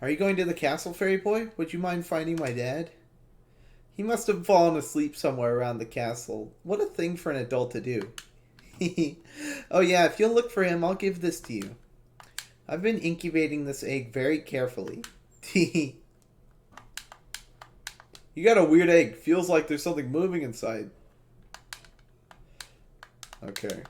Are you going to the castle, fairy boy? Would you mind finding my dad? He must have fallen asleep somewhere around the castle. What a thing for an adult to do. Oh yeah, if you'll look for him, I'll give this to you. I've been incubating this egg very carefully. You got a weird egg. Feels like there's something moving inside. Okay.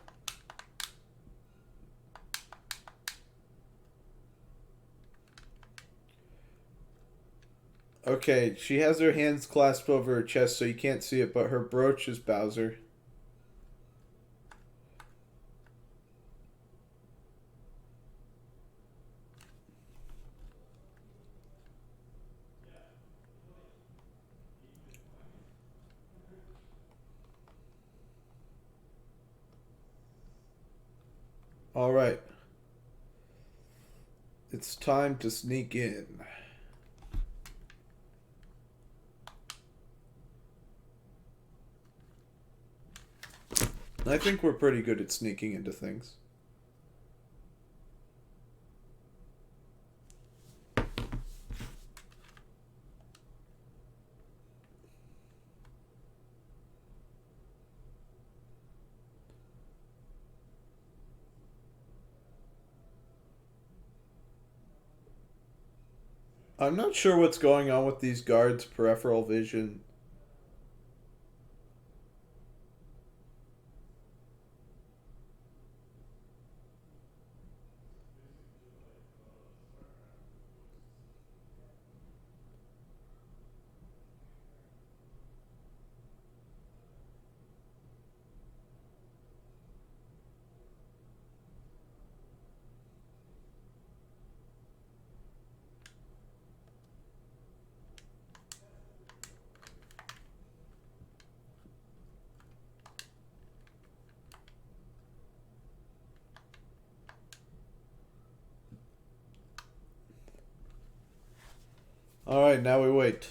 Okay, she has her hands clasped over her chest so you can't see it, but her brooch is Bowser. Alright. It's time to sneak in. I think we're pretty good at sneaking into things. I'm not sure what's going on with these guards' peripheral vision. Alright, now we wait.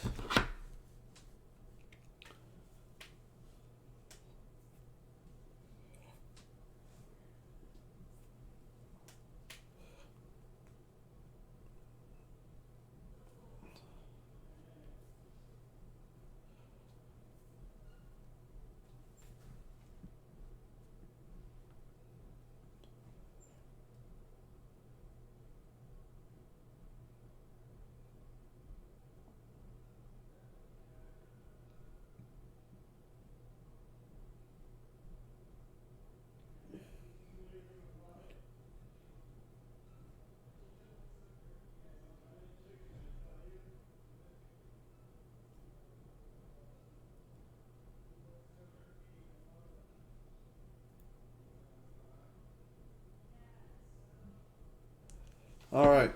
Alright.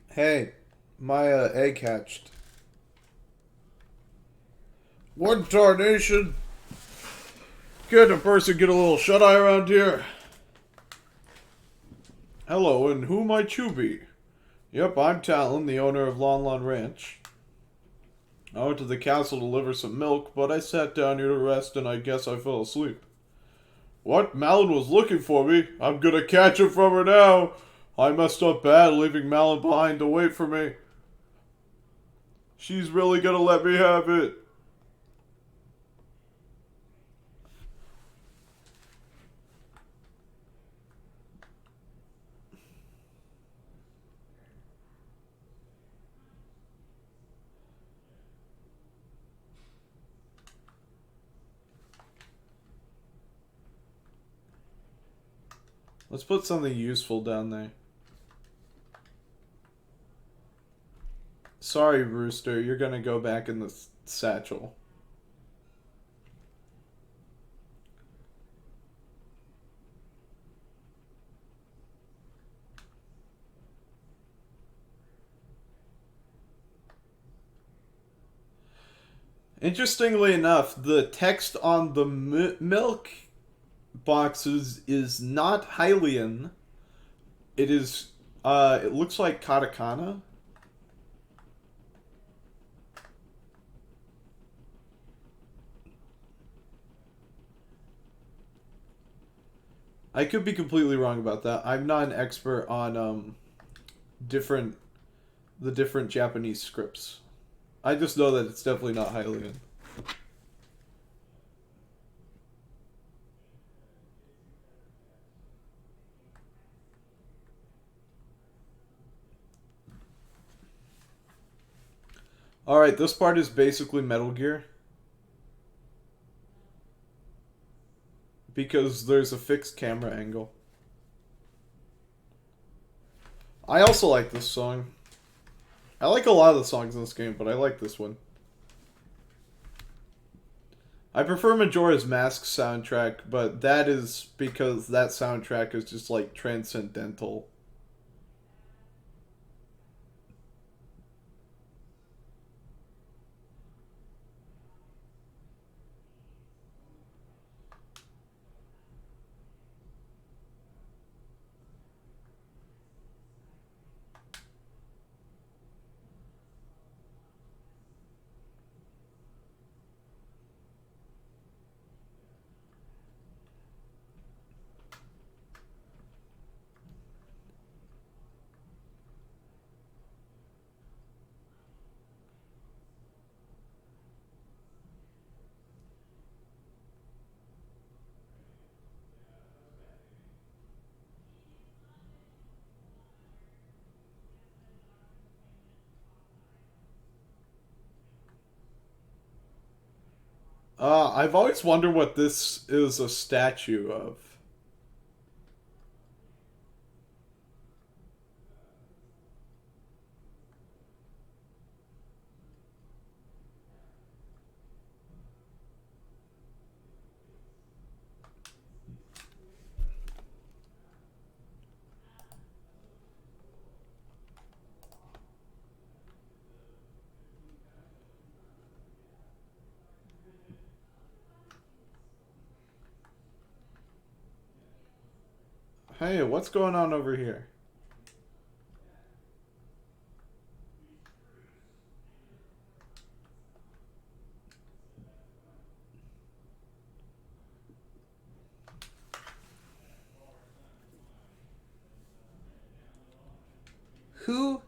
Hey, my egg hatched. What tarnation? Can a person get a little shut-eye around here? Hello, and who might you be? Yep, I'm Talon, the owner of Lon Lon Ranch. I went to the castle to deliver some milk, but I sat down here to rest and I guess I fell asleep. What? Malin was looking for me. I'm gonna catch him from her now. I messed up bad leaving Malin behind to wait for me. She's really gonna let me have it. Let's put something useful down there. Sorry, Rooster, you're gonna go back in the satchel. Interestingly enough, the text on the milk boxes is not Hylian. It is, it looks like katakana. I could be completely wrong about that. I'm not an expert on the different Japanese scripts. I just know that it's definitely not Hylian. Alright, this part is basically Metal Gear. Because there's a fixed camera angle. I also like this song. I like a lot of the songs in this game, but I like this one. I prefer Majora's Mask soundtrack, but that is because that soundtrack is just like transcendental. I've always wondered what this is a statue of. Hey, what's going on over here? Who?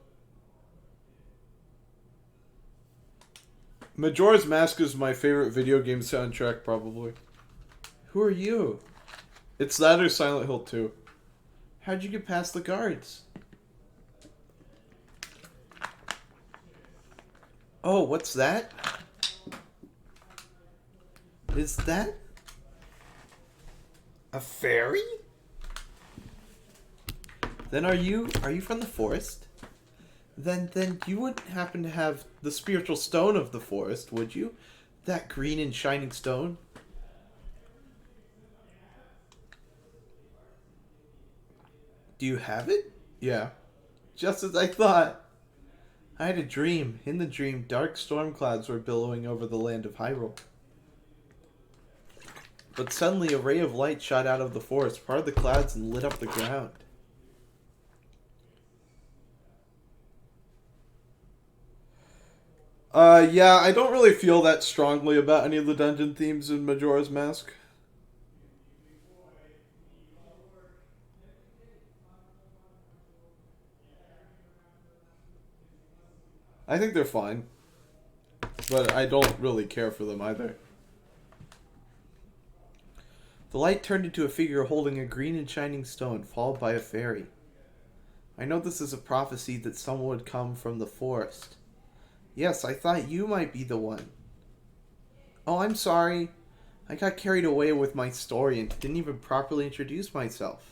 Majora's Mask is my favorite video game soundtrack, probably. Who are you? It's that or Silent Hill 2. How'd you get past the guards? Oh, what's that? Is that a fairy? Then are you from the forest? Then you wouldn't happen to have the spiritual stone of the forest, would you? That green and shining stone? Do you have it? Yeah. Just as I thought. I had a dream. In the dream, dark storm clouds were billowing over the land of Hyrule. But suddenly a ray of light shot out of the forest, parted the clouds, and lit up the ground. Yeah, I don't really feel that strongly about any of the dungeon themes in Majora's Mask. I think they're fine, but I don't really care for them either. The light turned into a figure holding a green and shining stone, followed by a fairy. I know this is a prophecy that someone would come from the forest. Yes, I thought you might be the one. Oh, I'm sorry. I got carried away with my story and didn't even properly introduce myself.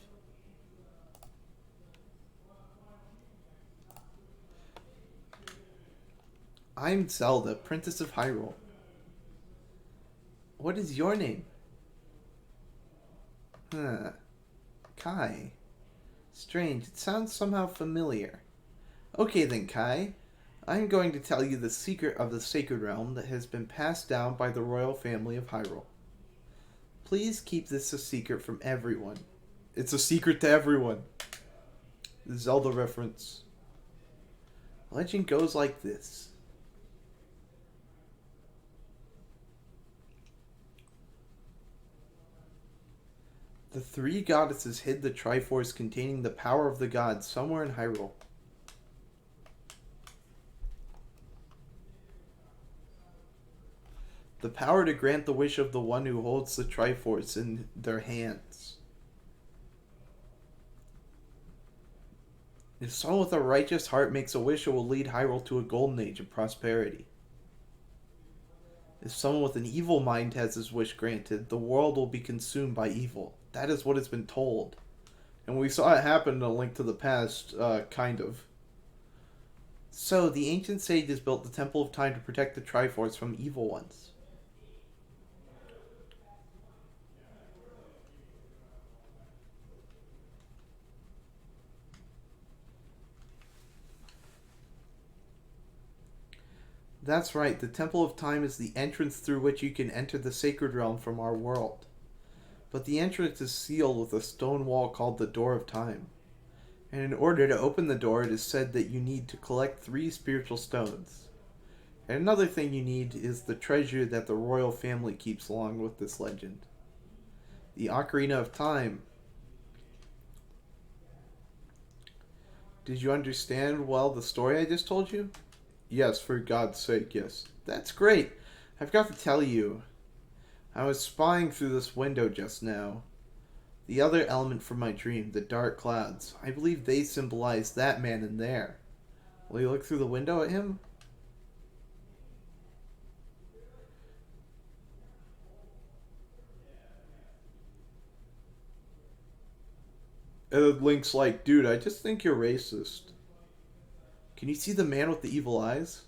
I'm Zelda, Princess of Hyrule. What is your name? Huh. Kai. Strange, it sounds somehow familiar. Okay then, Kai. I'm going to tell you the secret of the Sacred Realm that has been passed down by the royal family of Hyrule. Please keep this a secret from everyone. It's a secret to everyone. The Zelda reference. Legend goes like this. The three goddesses hid the Triforce containing the power of the gods somewhere in Hyrule. The power to grant the wish of the one who holds the Triforce in their hands. If someone with a righteous heart makes a wish, it will lead Hyrule to a golden age of prosperity. If someone with an evil mind has his wish granted, the world will be consumed by evil. That is what has been told. And we saw it happen in A Link to the Past, kind of. So, the ancient sages built the Temple of Time to protect the Triforce from evil ones. That's right, the Temple of Time is the entrance through which you can enter the Sacred Realm from our world. But the entrance is sealed with a stone wall called the Door of Time. And in order to open the door, it is said that you need to collect 3 spiritual stones. And another thing you need is the treasure that the royal family keeps along with this legend. The Ocarina of Time. Did you understand well the story I just told you? Yes, for God's sake, yes. That's great. I forgot to tell you. I was spying through this window just now. The other element from my dream, the dark clouds, I believe they symbolize that man in there. Will you look through the window at him? And Link's like, dude, I just think you're racist. Can you see the man with the evil eyes?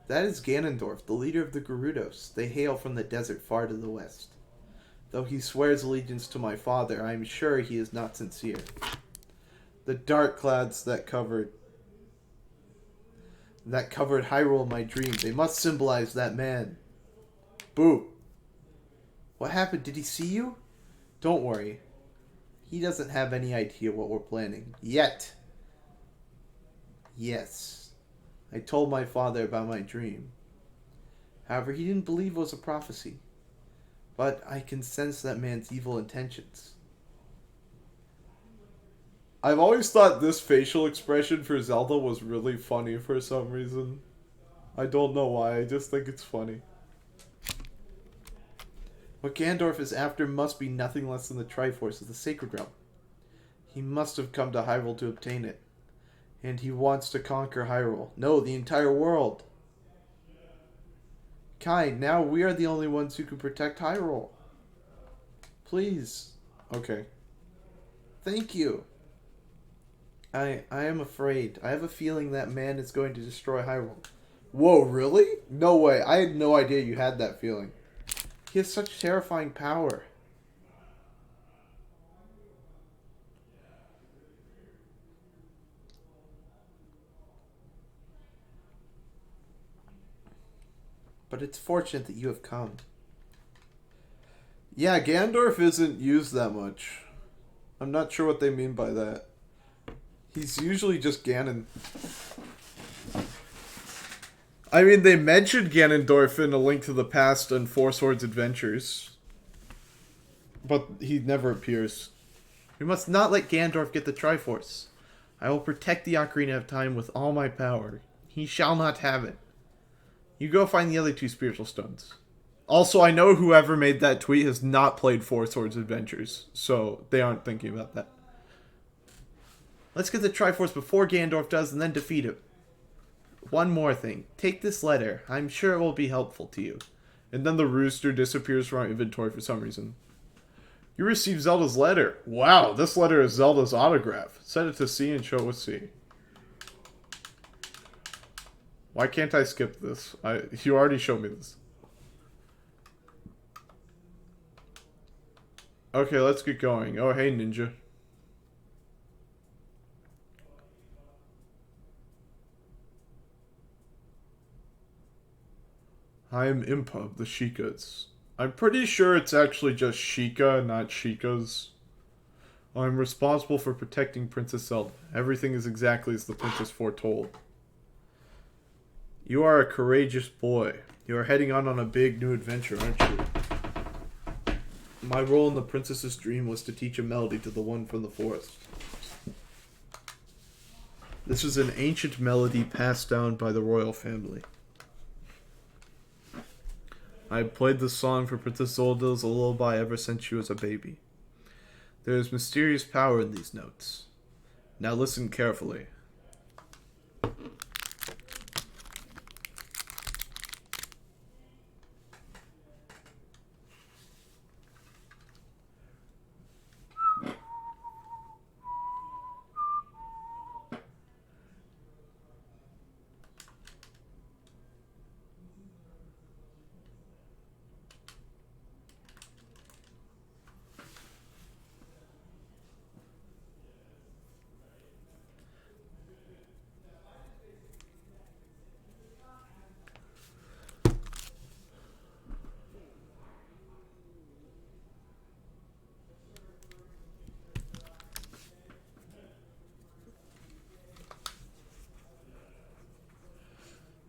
That is Ganondorf, the leader of the Gerudos. They hail from the desert far to the west. Though he swears allegiance to my father, I am sure he is not sincere. The dark clouds that covered Hyrule in my dream, they must symbolize that man. Boo. What happened? Did he see you? Don't worry. He doesn't have any idea what we're planning. Yet. Yes. I told my father about my dream. However, he didn't believe it was a prophecy. But I can sense that man's evil intentions. I've always thought this facial expression for Zelda was really funny for some reason. I don't know why, I just think it's funny. What Ganondorf is after must be nothing less than the Triforce of the Sacred Realm. He must have come to Hyrule to obtain it. And he wants to conquer Hyrule. No, the entire world. Kai, now we are the only ones who can protect Hyrule. Please. Okay. Thank you. I am afraid. I have a feeling that man is going to destroy Hyrule. Whoa, really? No way. I had no idea you had that feeling. He has such terrifying power. But it's fortunate that you have come. Yeah, Ganondorf isn't used that much. I'm not sure what they mean by that. He's usually just Ganon. I mean, they mentioned Ganondorf in A Link to the Past and Four Swords Adventures, but he never appears. We must not let Ganondorf get the Triforce. I will protect the Ocarina of Time with all my power. He shall not have it. You go find the other two spiritual stones. Also, I know whoever made that tweet has not played Four Swords Adventures, so they aren't thinking about that. Let's get the Triforce before Ganondorf does and then defeat him. One more thing. Take this letter. I'm sure it will be helpful to you. And then the rooster disappears from our inventory for some reason. You received Zelda's letter. Wow, this letter is Zelda's autograph. Set it to C and show it with C. Why can't I skip this? You already showed me this. Okay, let's get going. Oh, hey, ninja. I am Impa of the Sheikahs. I'm pretty sure it's actually just Sheikah, not Sheikahs. I'm responsible for protecting Princess Zelda. Everything is exactly as the princess foretold. You are a courageous boy. You are heading on a big new adventure, aren't you? My role in the princess's dream was to teach a melody to the one from the forest. This is an ancient melody passed down by the royal family. I have played this song for Princess Zelda as a lullaby ever since she was a baby. There is mysterious power in these notes. Now listen carefully.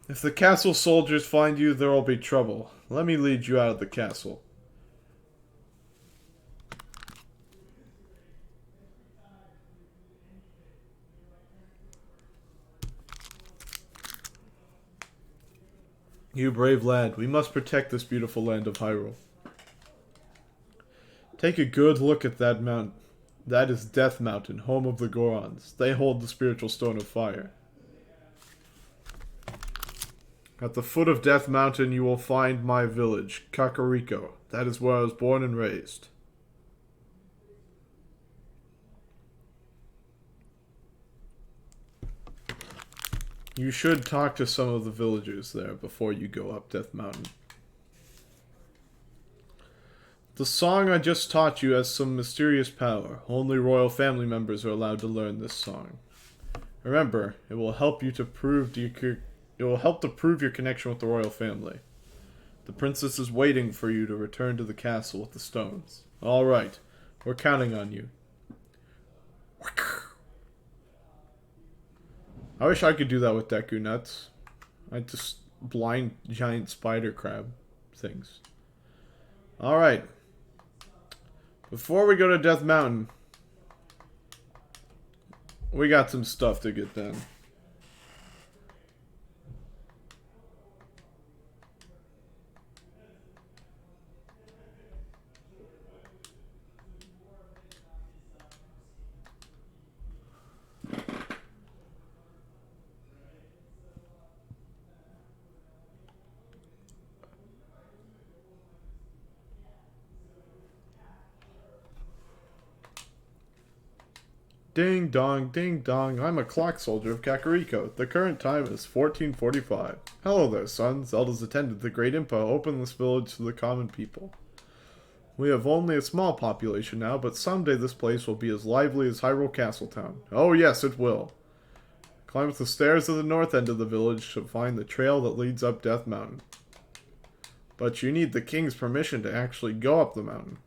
If the castle soldiers find you, there will be trouble. Let me lead you out of the castle. You brave lad, we must protect this beautiful land of Hyrule. Take a good look at that mountain. That is Death Mountain, home of the Gorons. They hold the spiritual stone of fire. At the foot of Death Mountain, you will find my village, Kakariko. That is where I was born and raised. You should talk to some of the villagers there before you go up Death Mountain. The song I just taught you has some mysterious power. Only royal family members are allowed to learn this song. Remember, it will help you to prove your connection with the royal family. The princess is waiting for you to return to the castle with the stones. All right, we're counting on you. I wish I could do that with Deku Nuts. I just blind giant spider crab things. All right. Before we go to Death Mountain, we got some stuff to get done. Ding dong, I'm a clock soldier of Kakariko. The current time is 1445. Hello there, son. Zelda's attendant, the Great Impa, opened this village to the common people. We have only a small population now, but someday this place will be as lively as Hyrule Castletown. Oh yes, it will. Climb up the stairs at the north end of the village to find the trail that leads up Death Mountain. But you need the king's permission to actually go up the mountain.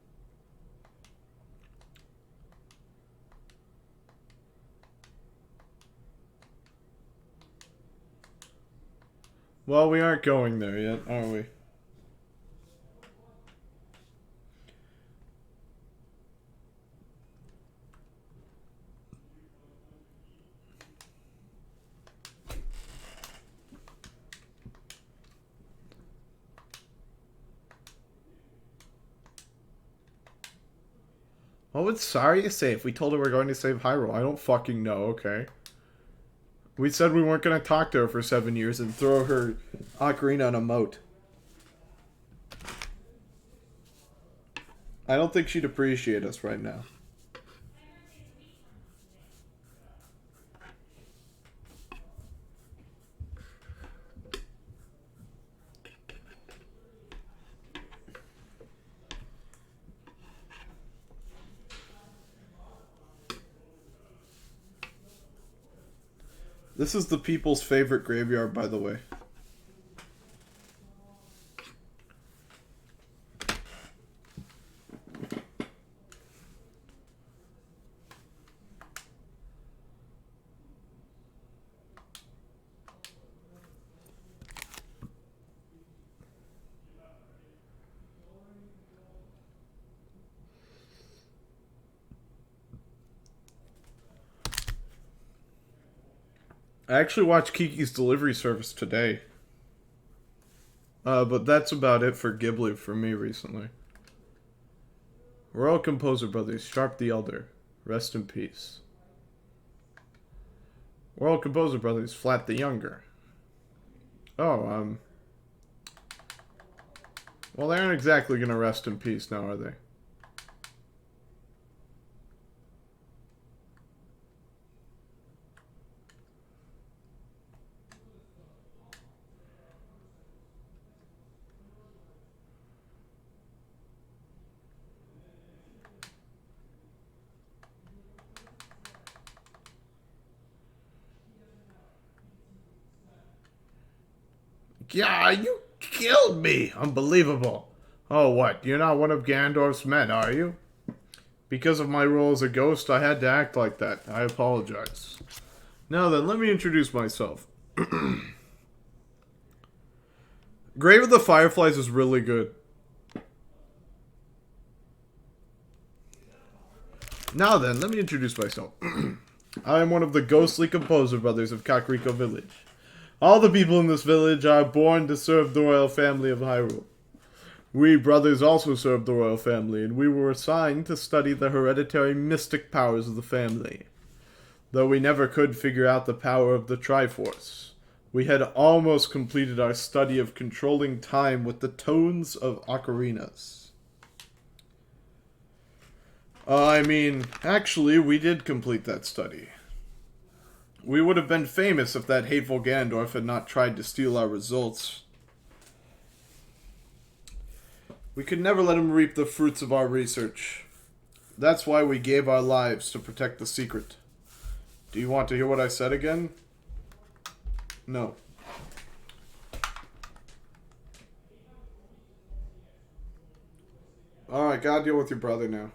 Well, we aren't going there yet, are we? What would Saria say if we told her we're going to save Hyrule? I don't fucking know, okay? We said we weren't going to talk to her for 7 years and throw her Ocarina in a moat. I don't think she'd appreciate us right now. This is the people's favorite graveyard, by the way. I actually watched Kiki's Delivery Service today. But that's about it for Ghibli for me recently. Royal Composer Brothers, Sharp the Elder. Rest in peace. Royal Composer Brothers, Flat the Younger. Oh, well, they aren't exactly gonna rest in peace now, are they? Yeah, you killed me. Unbelievable. Oh, what? You're not one of Gandorf's men, are you? Because of my role as a ghost, I had to act like that. I apologize. Now then, let me introduce myself. Grave of the Fireflies is really good. Now then, let me introduce myself. I am one of the ghostly composer brothers of Kakariko Village. All the people in this village are born to serve the royal family of Hyrule. We brothers also serve the royal family, and we were assigned to study the hereditary mystic powers of the family. Though we never could figure out the power of the Triforce, we had almost completed our study of controlling time with the tones of ocarinas. Actually, we did complete that study. We would have been famous if that hateful Gandorf had not tried to steal our results. We could never let him reap the fruits of our research. That's why we gave our lives to protect the secret. Do you want to hear what I said again? No. Alright, gotta deal with your brother now.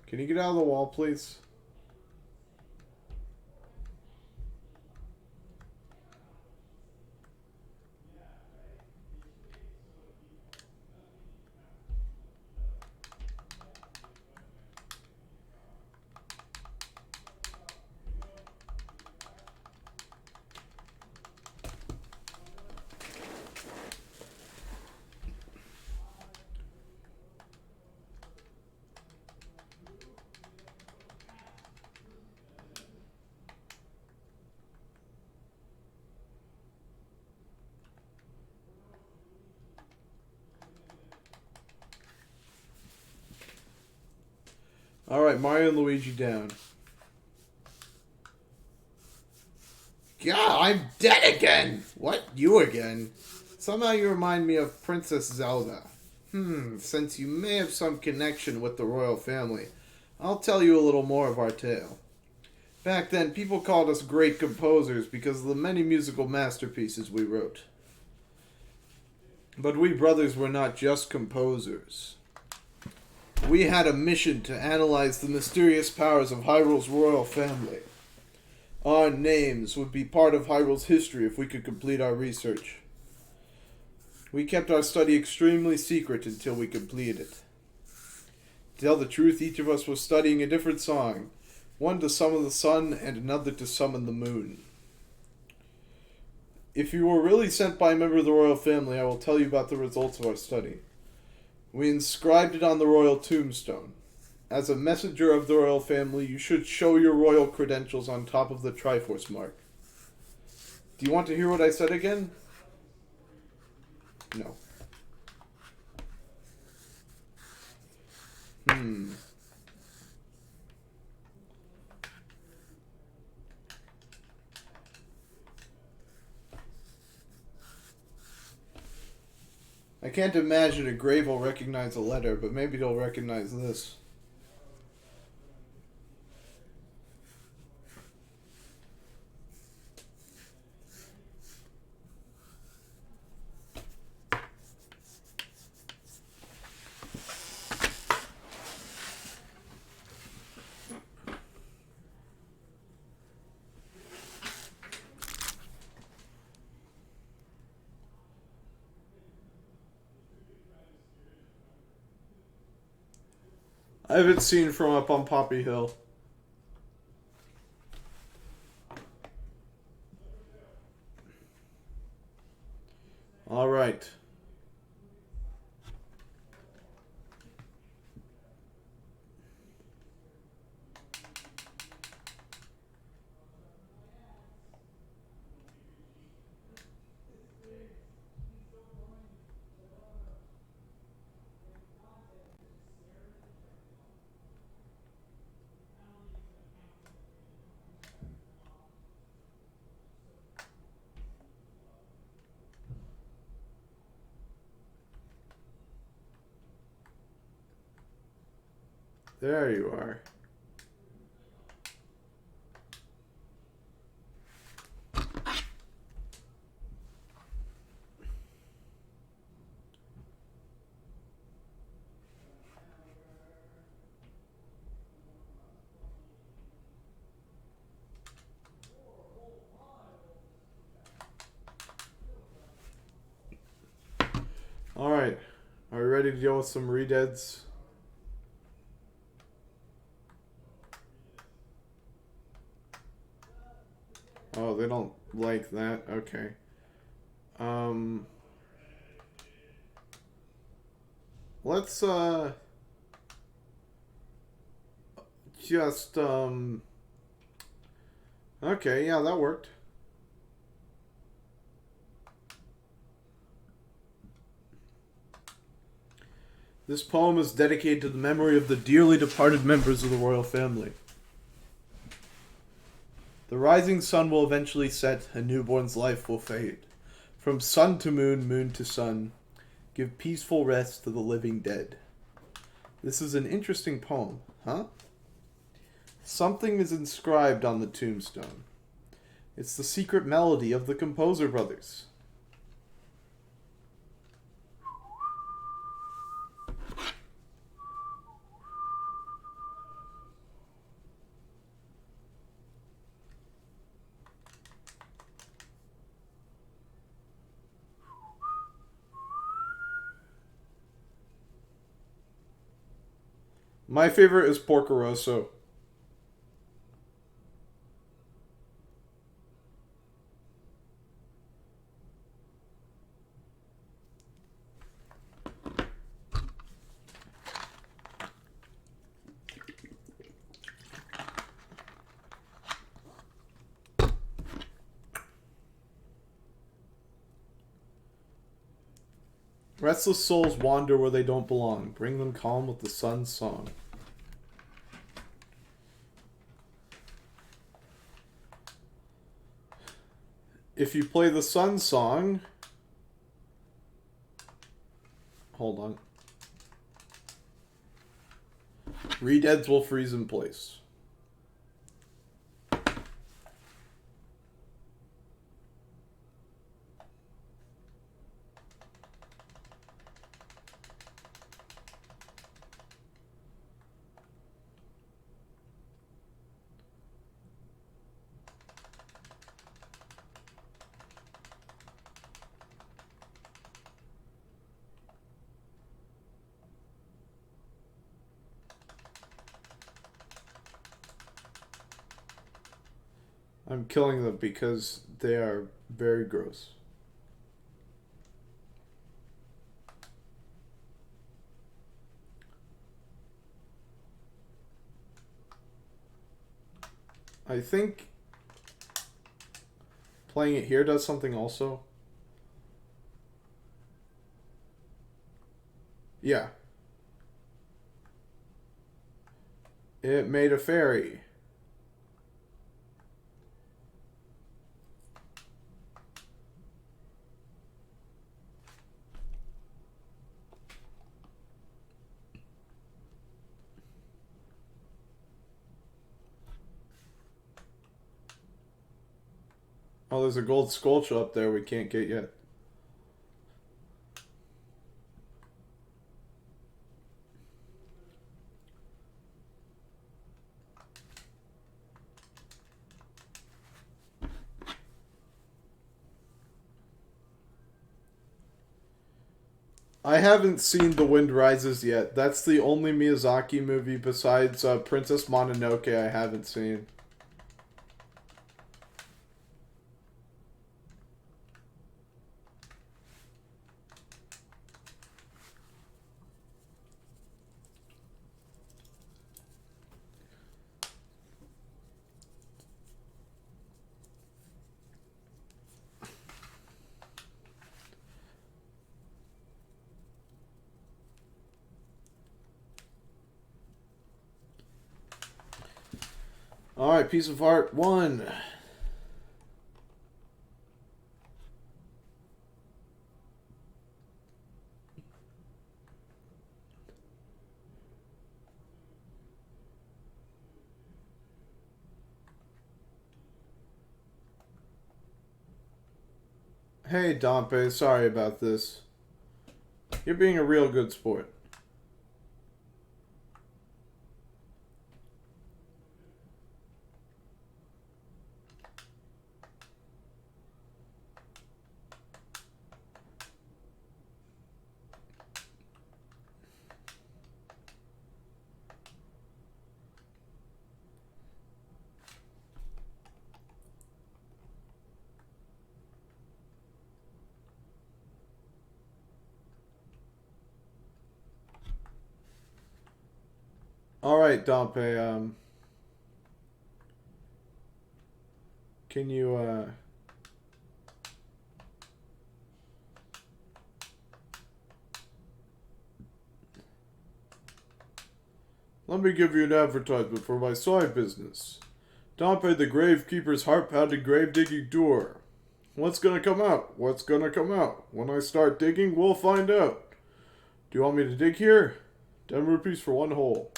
Can you get out of the wall, please? Alright, Mario and Luigi down. God, I'm dead again. What? You again? Somehow you remind me of Princess Zelda. Since you may have some connection with the royal family, I'll tell you a little more of our tale. Back then, people called us great composers because of the many musical masterpieces we wrote. But we brothers were not just composers. We had a mission to analyze the mysterious powers of Hyrule's royal family. Our names would be part of Hyrule's history if we could complete our research. We kept our study extremely secret until we completed it. To tell the truth, each of us was studying a different song, one to summon the sun and another to summon the moon. If you were really sent by a member of the royal family, I will tell you about the results of our study. We inscribed it on the royal tombstone. As a messenger of the royal family, you should show your royal credentials on top of the Triforce mark. Do you want to hear what I said again? No. I can't imagine a grave will recognize a letter, but maybe they'll recognize this. I haven't seen from up on Poppy Hill. All right. There you are. Alright. Are we ready to deal with some redeads? Oh, they don't like that. Okay. Let's, just, okay, yeah, that worked. This poem is dedicated to the memory of the dearly departed members of the royal family. The rising sun will eventually set, a newborn's life will fade. From sun to moon, moon to sun, give peaceful rest to the living dead. This is an interesting poem, huh? Something is inscribed on the tombstone. It's the secret melody of the Composer Brothers. My favorite is Porco Rosso. Restless souls wander where they don't belong. Bring them calm with the sun's song. If you play the sun song... Hold on. Redeads will freeze in place. I'm killing them because they are very gross. I think playing it here does something also. Yeah. It made a fairy. Oh, there's a gold sculpture up there we can't get yet. I haven't seen The Wind Rises yet. That's the only Miyazaki movie besides Princess Mononoke I haven't seen. Alright, piece of art 1. Hey, Dompe, sorry about this. You're being a real good sport. Alright, Dompe, can you, let me give you an advertisement for my side business. Dompe the Gravekeeper's heart-pounding grave-digging tour. What's gonna come out? What's gonna come out? When I start digging, we'll find out. Do you want me to dig here? 10 rupees for 1 hole.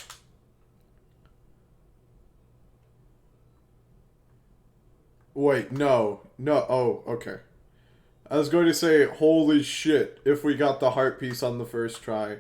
Wait, no. No, oh, okay. I was going to say, holy shit, if we got the heart piece on the first try.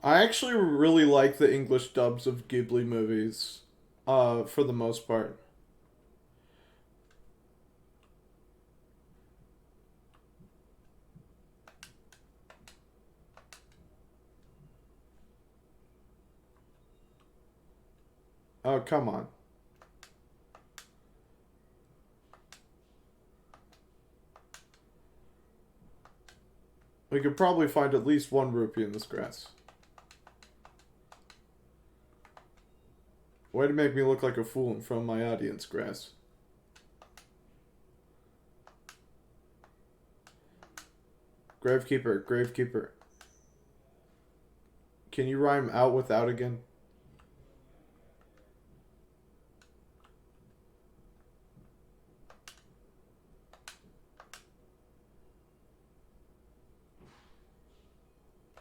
I actually really like the English dubs of Ghibli movies, for the most part. Oh, come on. We could probably find at least 1 rupee in this grass. Way to make me look like a fool in front of my audience, grass. Gravekeeper, Gravekeeper. Can you rhyme out without again?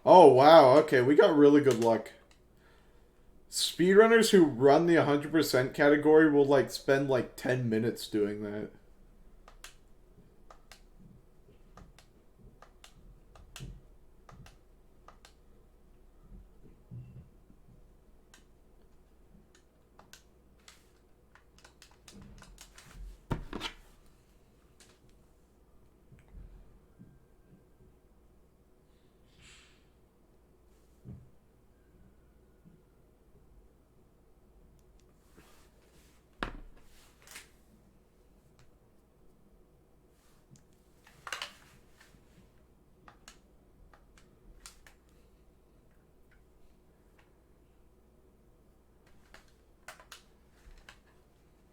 Oh, wow, okay, we got really good luck. Speedrunners who run the 100% category will like spend like 10 minutes doing that.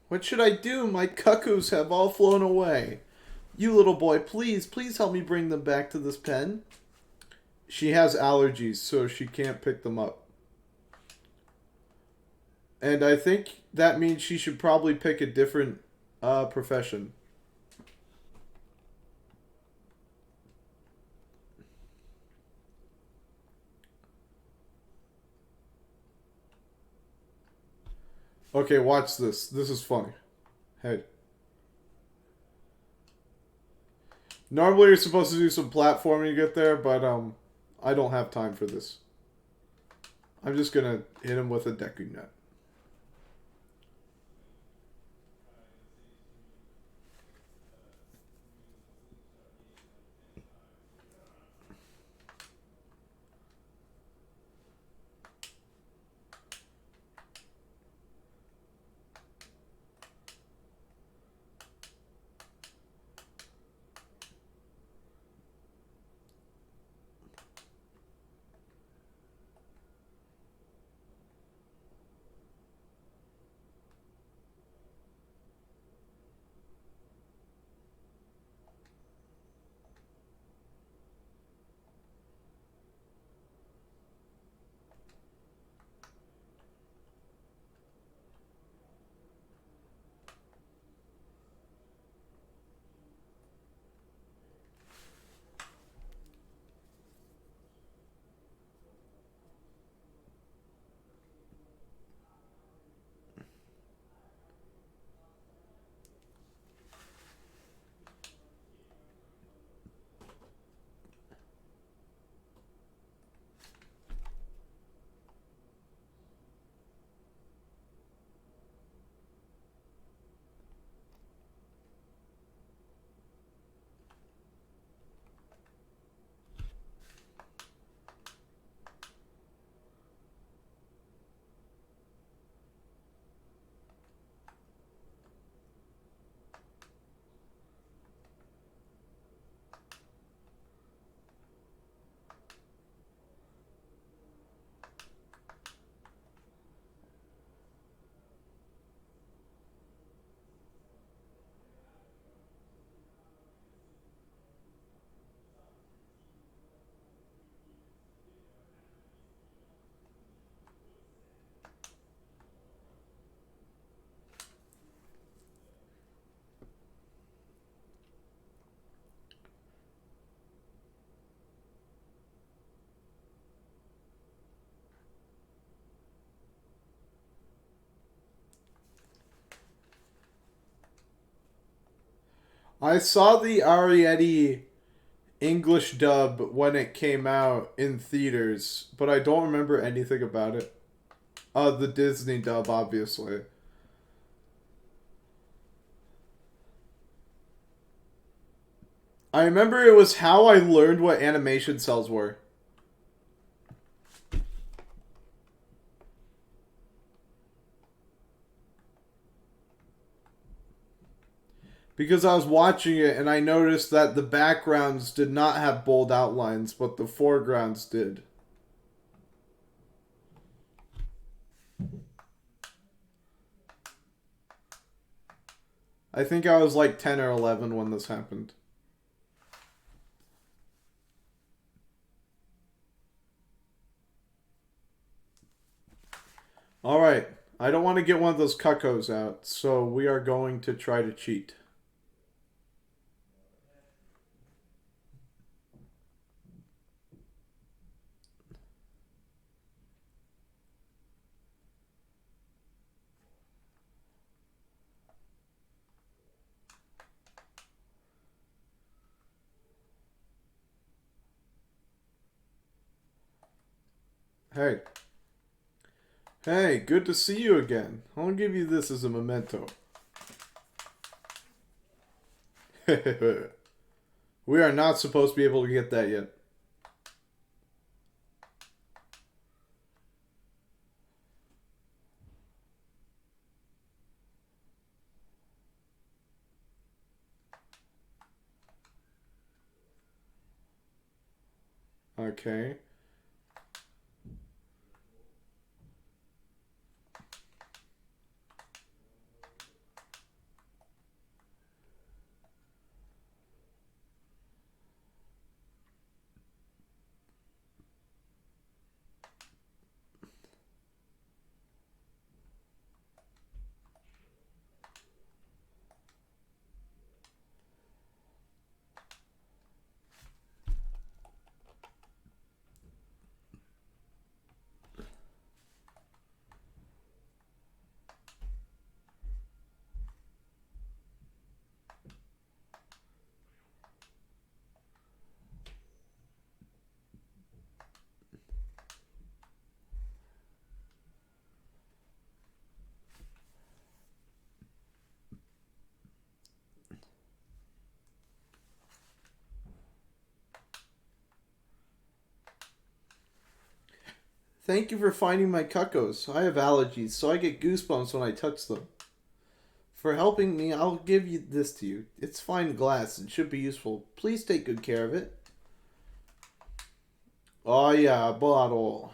What should I do? My cuckoos have all flown away. You little boy, please, please help me bring them back to this pen. She has allergies, so she can't pick them up. And I think that means she should probably pick a different profession. Okay, watch this. This is funny. Hey. Normally you're supposed to do some platforming to get there, but I don't have time for this. I'm just gonna hit him with a Deku net. I saw the Arietti English dub when it came out in theaters, but I don't remember anything about it. The Disney dub, obviously. I remember it was how I learned what animation cells were. Because I was watching it and I noticed that the backgrounds did not have bold outlines, but the foregrounds did. I think I was like 10 or 11 when this happened. Alright, I don't want to get one of those cuckoos out, so we are going to try to cheat. Hey. Hey, good to see you again. I'll give you this as a memento. We are not supposed to be able to get that yet. Okay. Thank you for finding my cuccos. I have allergies, so I get goosebumps when I touch them. For helping me, I'll give you this to you. It's fine glass and should be useful. Please take good care of it. Oh yeah, a bottle.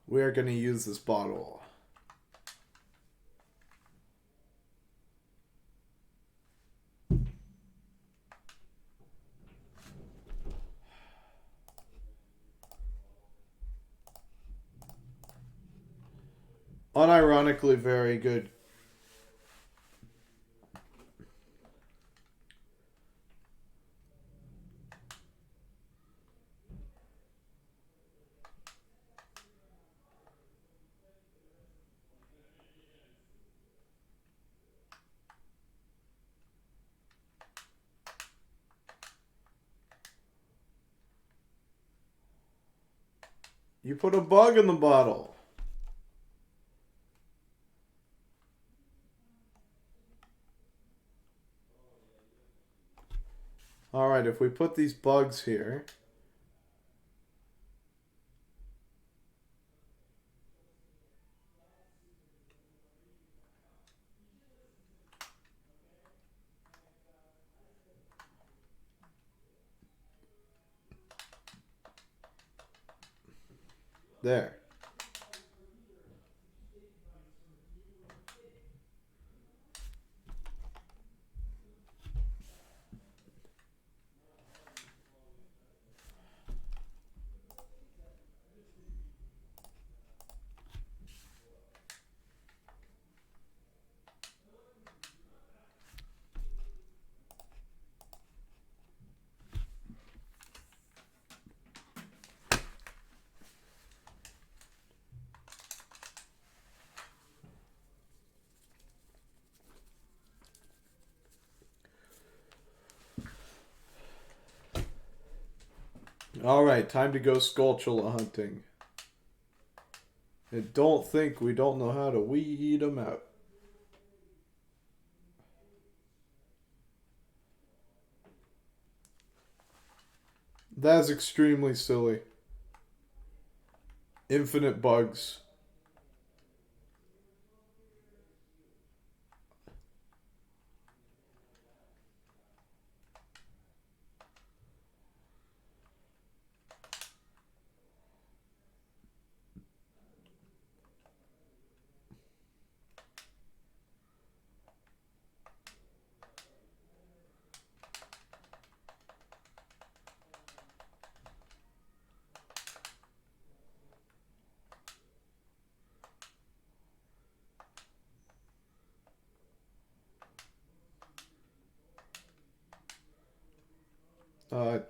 We are going to use this bottle. Unironically very good. You put a bug in the bottle. Alright, if we put these bugs here. There. Alright, time to go Skulltula hunting. And don't think we don't know how to weed them out. That's extremely silly. Infinite bugs.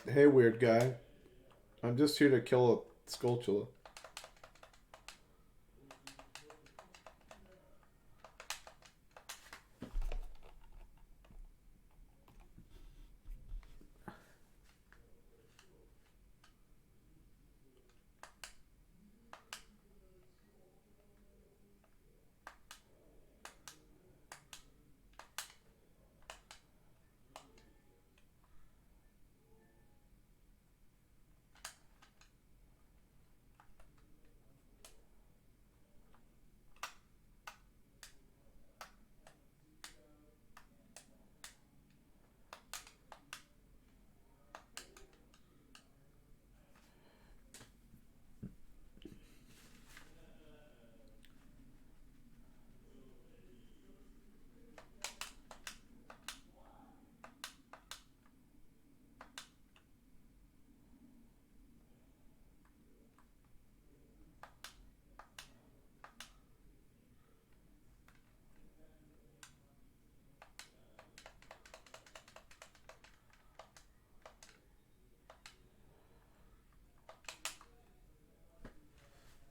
Hey weird guy. I'm just here to kill a Skulltula.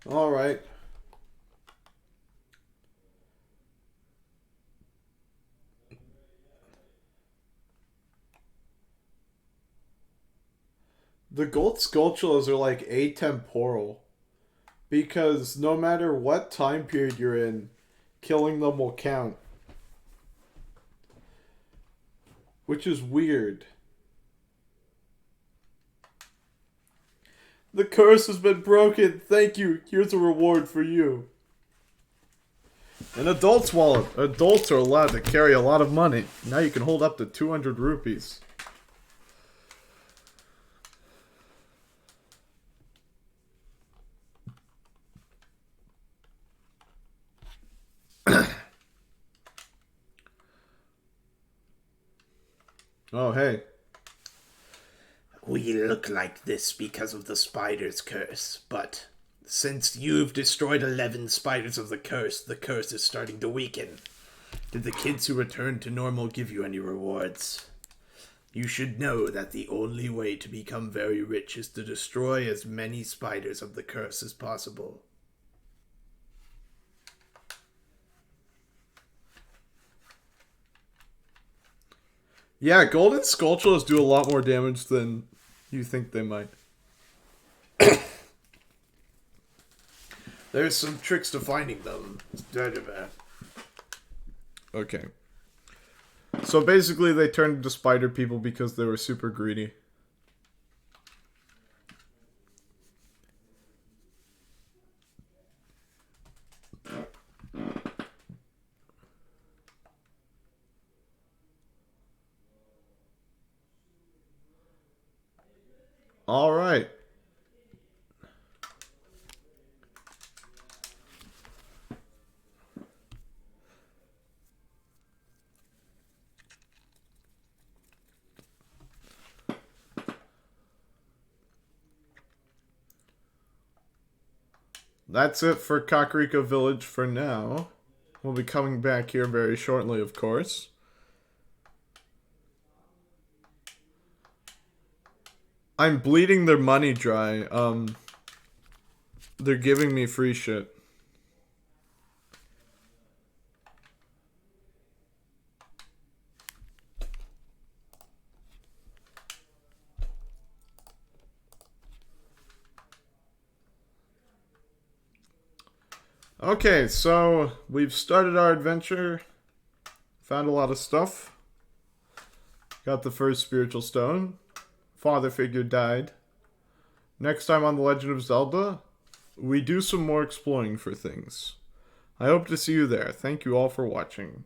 Alright. The gold Skulltulas are like atemporal. Because no matter what time period you're in, killing them will count. Which is weird. The curse has been broken. Thank you. Here's a reward for you. An adult's wallet. Adults are allowed to carry a lot of money. Now you can hold up to 200 rupees. Oh, hey. We look like this because of the spider's curse, but since you've destroyed 11 spiders of the curse is starting to weaken. Did the kids who returned to normal give you any rewards? You should know that the only way to become very rich is to destroy as many spiders of the curse as possible. Yeah, golden Skulltulas do a lot more damage than you think they might. There's some tricks to finding them. Okay. So basically they turned into spider people because they were super greedy. All right. That's it for Kakariko Village for now. We'll be coming back here very shortly, of course. I'm bleeding their money dry. They're giving me free shit. Okay, so we've started our adventure. Found a lot of stuff. Got the first spiritual stone. Father figure died. Next time on The Legend of Zelda, we do some more exploring for things. I hope to see you there. Thank you all for watching.